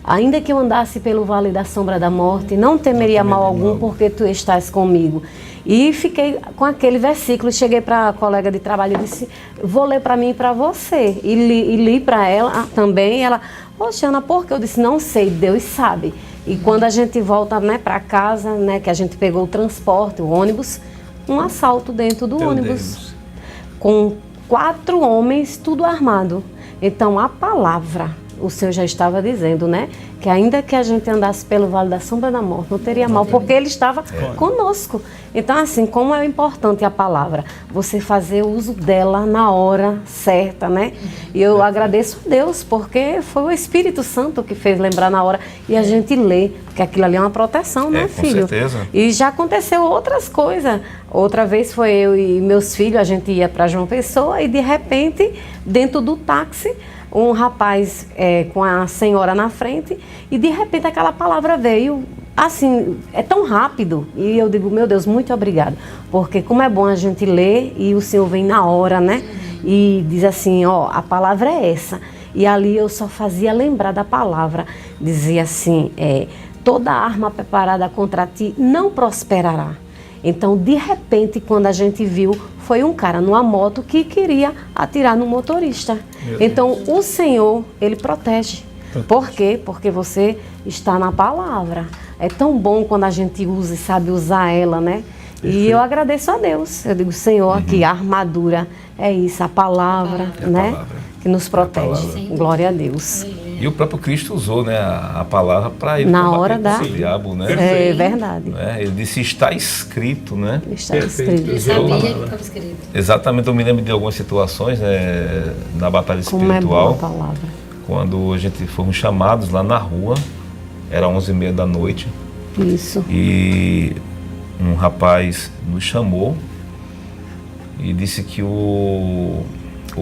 ainda que eu andasse pelo vale da sombra da morte, não temeria mal algum porque tu estás comigo. E fiquei com aquele versículo, cheguei para a colega de trabalho e disse, vou ler para mim e para você. E li para ela também, ela, poxa, Ana, por que? Eu disse, não sei, Deus sabe. E quando a gente volta, né, para casa, né, que a gente pegou o transporte, o ônibus, um assalto dentro do ônibus. Com 4 homens, tudo armado. Então, a palavra, o Senhor já estava dizendo, né? Que ainda que a gente andasse pelo vale da sombra da morte, não teria mal, porque Ele estava conosco. Então, assim, como é importante a palavra, você fazer uso dela na hora certa, né? E eu agradeço a Deus, porque foi o Espírito Santo que fez lembrar na hora e a gente lê, porque aquilo ali é uma proteção, né, filho? Com certeza. E já aconteceu outras coisas. Outra vez foi eu e meus filhos, a gente ia para João Pessoa e de repente, dentro do táxi, um rapaz com a senhora na frente e de repente aquela palavra veio, assim, é tão rápido e eu digo, meu Deus, muito obrigado, porque como é bom a gente ler e o Senhor vem na hora, né? E diz assim, ó, a palavra é essa. E ali eu só fazia lembrar da palavra, dizia assim, toda arma preparada contra ti não prosperará. Então, de repente, quando a gente viu, foi um cara numa moto que queria atirar no motorista. Então, o Senhor, Ele protege. Por quê? Porque você está na palavra. É tão bom quando a gente usa e sabe usar ela, né? Perfeito. E eu agradeço a Deus. Eu digo, Senhor, aqui a armadura é isso, a palavra, né? Que nos protege. Glória a Deus. E o próprio Cristo usou, né, a palavra para ele na hora da o diabo, né? É verdade. Ele disse, está escrito, né? Está escrito. Ele sabia que estava escrito. Exatamente, eu me lembro de algumas situações, né, na batalha Como espiritual. É boa a palavra. Quando a gente fomos chamados lá na rua, era 11h30 da noite. Isso. E um rapaz nos chamou e disse que o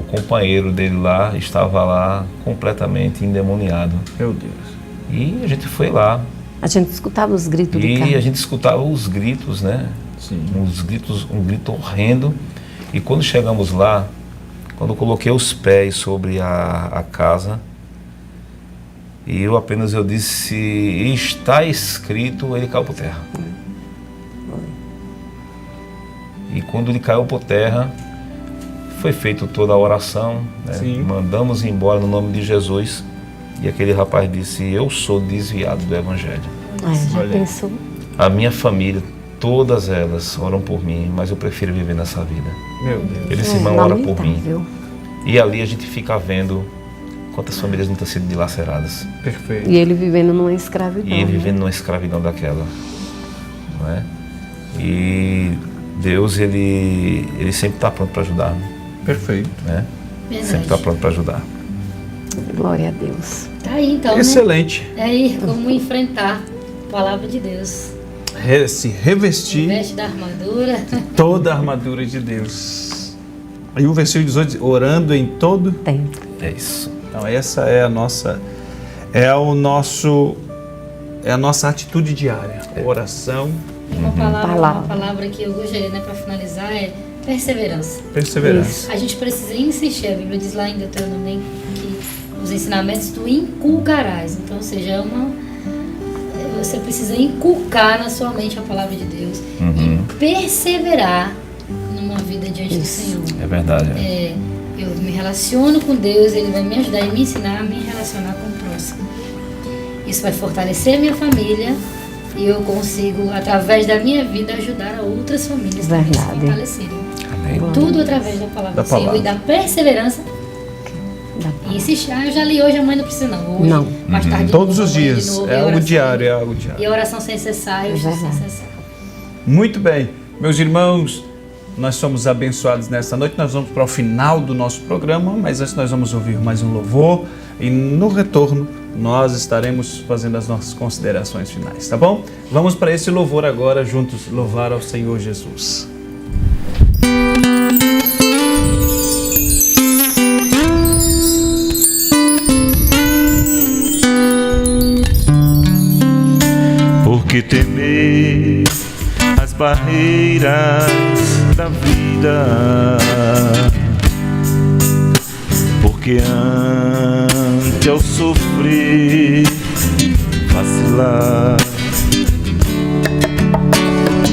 companheiro dele lá estava lá completamente endemoniado. Meu Deus. E a gente foi lá. A gente escutava os gritos do cara. E a gente escutava os gritos, né? Sim. Um grito horrendo. E quando chegamos lá, quando eu coloquei os pés sobre a casa, e eu disse, está escrito, ele caiu por terra. E quando ele caiu por terra, foi feita toda a oração, né? Mandamos embora no nome de Jesus. E aquele rapaz disse, eu sou desviado do Evangelho. Já pensou? A minha família, todas elas oram por mim, mas eu prefiro viver nessa vida. Meu Deus. Ele disse, irmão, ora por mim. E ali a gente fica vendo quantas famílias não estão sendo dilaceradas. Perfeito. E ele vivendo numa escravidão. E ele vivendo numa escravidão daquela. Não é? E Deus, ele sempre está pronto para ajudar. Perfeito. Né? Sempre está pronto para ajudar. Glória a Deus. Tá aí então, excelente. Né? É aí como enfrentar a palavra de Deus. Se revestir. Veste da armadura. Toda a armadura de Deus. Aí o versículo 18, orando em todo tempo. É isso. Então essa é a nossa, é a nossa atitude diária. Oração. Uma palavra que eu gostaria, né, para finalizar é perseverança. Perseverança. Isso. A gente precisa insistir. A Bíblia diz lá em Deuteronômio que os ensinamentos tu inculcarás. Então, ou seja, você precisa inculcar na sua mente a palavra de Deus e perseverar numa vida diante do Senhor. É verdade. Eu me relaciono com Deus, Ele vai me ajudar e me ensinar a me relacionar com o próximo. Isso vai fortalecer a minha família e eu consigo, através da minha vida, ajudar a outras famílias também se fortalecerem. Amém. Tudo através da palavra do Senhor e da perseverança. E insistir, eu já li hoje, amanhã não precisa não. Hoje, mais tarde, todos os dias. É algo diário, é algo diário. E a oração sem cessar, sem cessar. Muito bem. Meus irmãos, nós somos abençoados nesta noite. Nós vamos para o final do nosso programa, mas antes nós vamos ouvir mais um louvor e no retorno nós estaremos fazendo as nossas considerações finais, tá bom? Vamos para esse louvor agora, juntos louvar ao Senhor Jesus. Por que temer as barreiras da vida? Porque ante ao sofrer vacilar,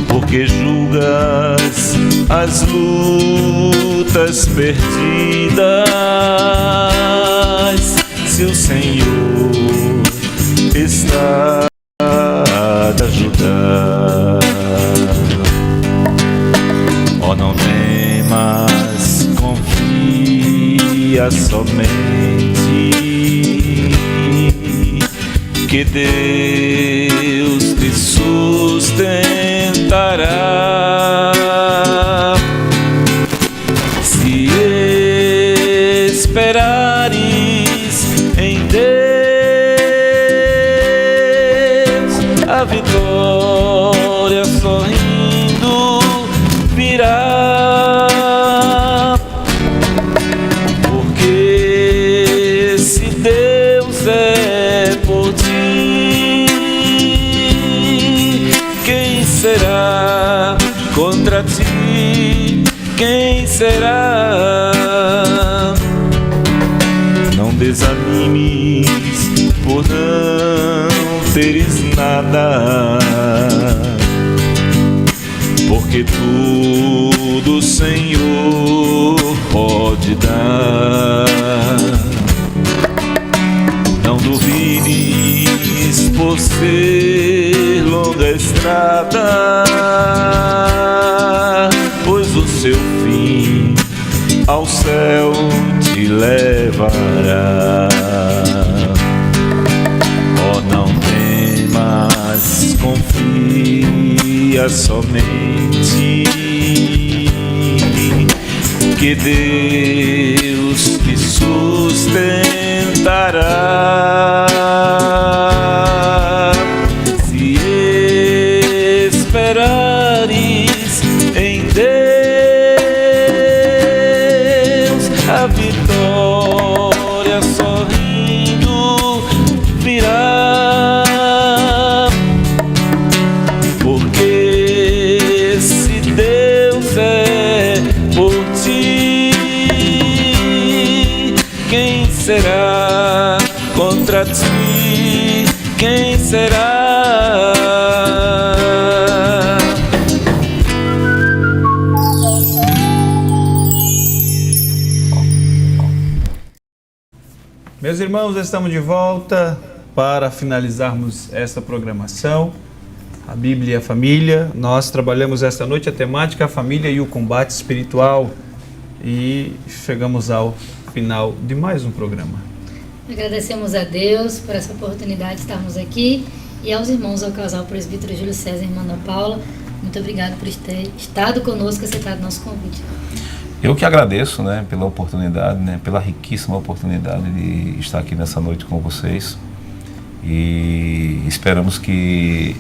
porque julgas as lutas perdidas, se o Senhor está a te ajudar. Oh, não temas, confia somente que Deus te sustentará. Se esperares em Deus, a vitória sorrindo virá. Porque se Deus é por ti, quem será contra ti? Quem será? Não desanimes por não teres nada, porque tudo o Senhor pode dar. Não duvides por ser longa a estrada, pois o seu fim ao céu te levará. Oh, não temas, confia somente, que Deus te sustentará. Se esperares em Deus, a vitória sorrindo virá. Porque se Deus é por ti, quem será contra ti? Quem será? Meus irmãos, estamos de volta para finalizarmos esta programação. A Bíblia e a Família. Nós trabalhamos esta noite a temática a família e o combate espiritual. E chegamos ao final de mais um programa. Agradecemos a Deus por essa oportunidade de estarmos aqui e aos irmãos, ao casal presbítero Júlio César e irmã Ana Paula. Muito obrigado por ter estado conosco e aceitado nosso convite. Eu que agradeço, né, pela oportunidade, né, pela riquíssima oportunidade de estar aqui nessa noite com vocês. E esperamos que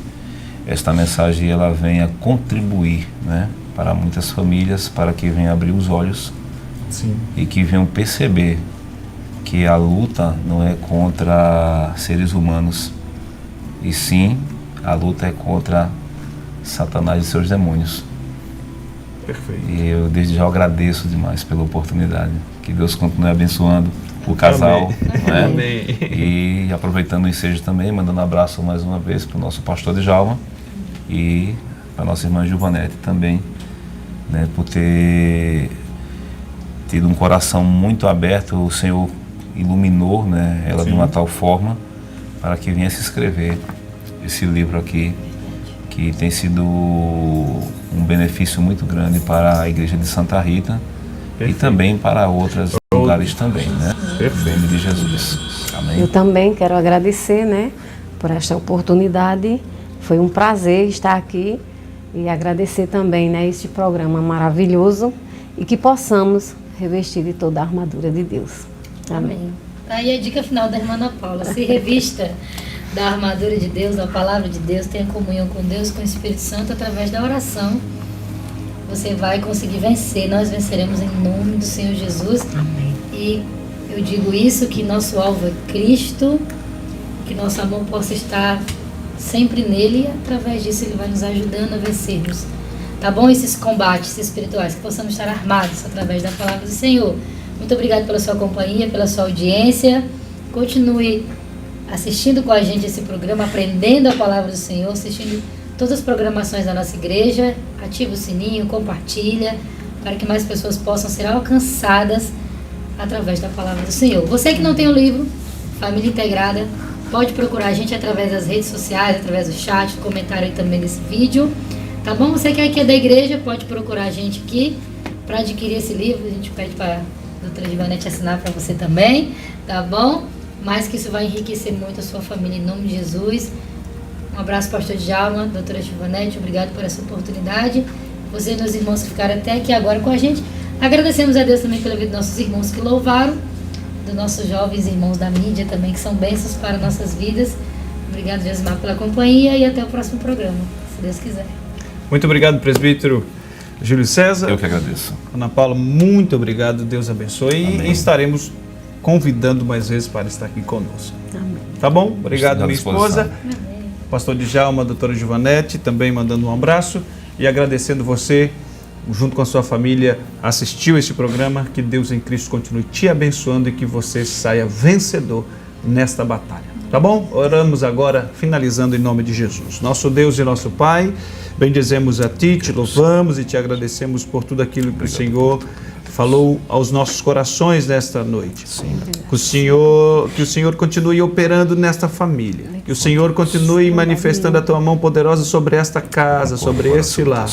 esta mensagem ela venha contribuir, né, para muitas famílias, para que venham abrir os olhos. Sim. E que venham perceber que a luta não é contra seres humanos, e sim a luta é contra Satanás e seus demônios. Perfeito. E eu desde já agradeço demais pela oportunidade. Que Deus continue abençoando o casal. Né? Amém. E aproveitando o ensejo também, mandando um abraço mais uma vez para o nosso pastor Djalma e para a nossa irmã Gilvanete também, né, por ter tido um coração muito aberto. O Senhor iluminou, né, ela, sim, de uma tal forma para que viesse escrever esse livro aqui, que tem sido um benefício muito grande para a Igreja de Santa Rita. Perfeito. E também para outros lugares também, né? Perfeito. Em nome de Jesus. Amém. Eu também quero agradecer, né, por esta oportunidade. Foi um prazer estar aqui e agradecer também, né, este programa maravilhoso e que possamos revestir de toda a armadura de Deus. Amém. Aí a dica final da irmã Ana Paula: se revista da armadura de Deus, da palavra de Deus, tenha comunhão com Deus, com o Espírito Santo, através da oração. Você vai conseguir vencer, nós venceremos em nome do Senhor Jesus. Amém. E eu digo isso, que nosso alvo é Cristo, que nosso amor possa estar sempre nele, e através disso ele vai nos ajudando a vencermos, tá bom? Esses combates espirituais, que possamos estar armados através da palavra do Senhor. Muito obrigado pela sua companhia, pela sua audiência. Continue assistindo com a gente esse programa, aprendendo a palavra do Senhor, assistindo todas as programações da nossa igreja. Ativa o sininho, compartilha, para que mais pessoas possam ser alcançadas através da palavra do Senhor. Você que não tem o livro Família Integrada, pode procurar a gente através das redes sociais, através do chat, do comentário aí também desse vídeo, tá bom? Você que é aqui da igreja, pode procurar a gente aqui para adquirir esse livro. A gente pede para a doutora Gilvanete assinar para você também, tá bom? Mas que isso vai enriquecer muito a sua família, em nome de Jesus. Um abraço, pastor Djalma, doutora Gilvanete, obrigado por essa oportunidade. Você e meus irmãos que ficaram até aqui agora com a gente. Agradecemos a Deus também pela vida dos nossos irmãos que louvaram, dos nossos jovens irmãos da mídia também, que são bênçãos para nossas vidas. Obrigado, Jesmar, pela companhia, e até o próximo programa, se Deus quiser. Muito obrigado, presbítero Júlio César. Eu que agradeço. Ana Paula, muito obrigado, Deus abençoe. Amém. E estaremos convidando mais vezes para estar aqui conosco. Amém. Tá bom? Obrigado, minha esposa. Amém. Pastor Djalma, doutora Gilvanete, também mandando um abraço e agradecendo você, junto com a sua família, assistiu este programa. Que Deus em Cristo continue te abençoando e que você saia vencedor nesta batalha. Tá bom? Oramos agora, finalizando em nome de Jesus. Nosso Deus e nosso Pai, bendizemos a Ti, Te louvamos e Te agradecemos por tudo aquilo que o Senhor falou aos nossos corações nesta noite. Que o Senhor continue operando nesta família. Que o Senhor continue manifestando a Tua mão poderosa sobre esta casa, sobre este lar.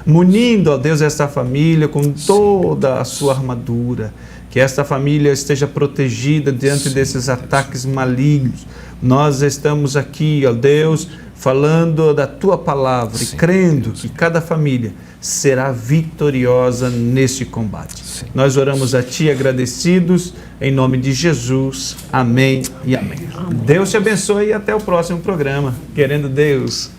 Munindo, ó Deus, esta família com toda a sua armadura. Que esta família esteja protegida diante desses ataques malignos. Nós estamos aqui, ó Deus, falando da Tua palavra e crendo que cada família será vitoriosa nesse combate. Nós oramos a Ti agradecidos, em nome de Jesus. Amém e amém. Deus te abençoe e até o próximo programa. Querendo Deus.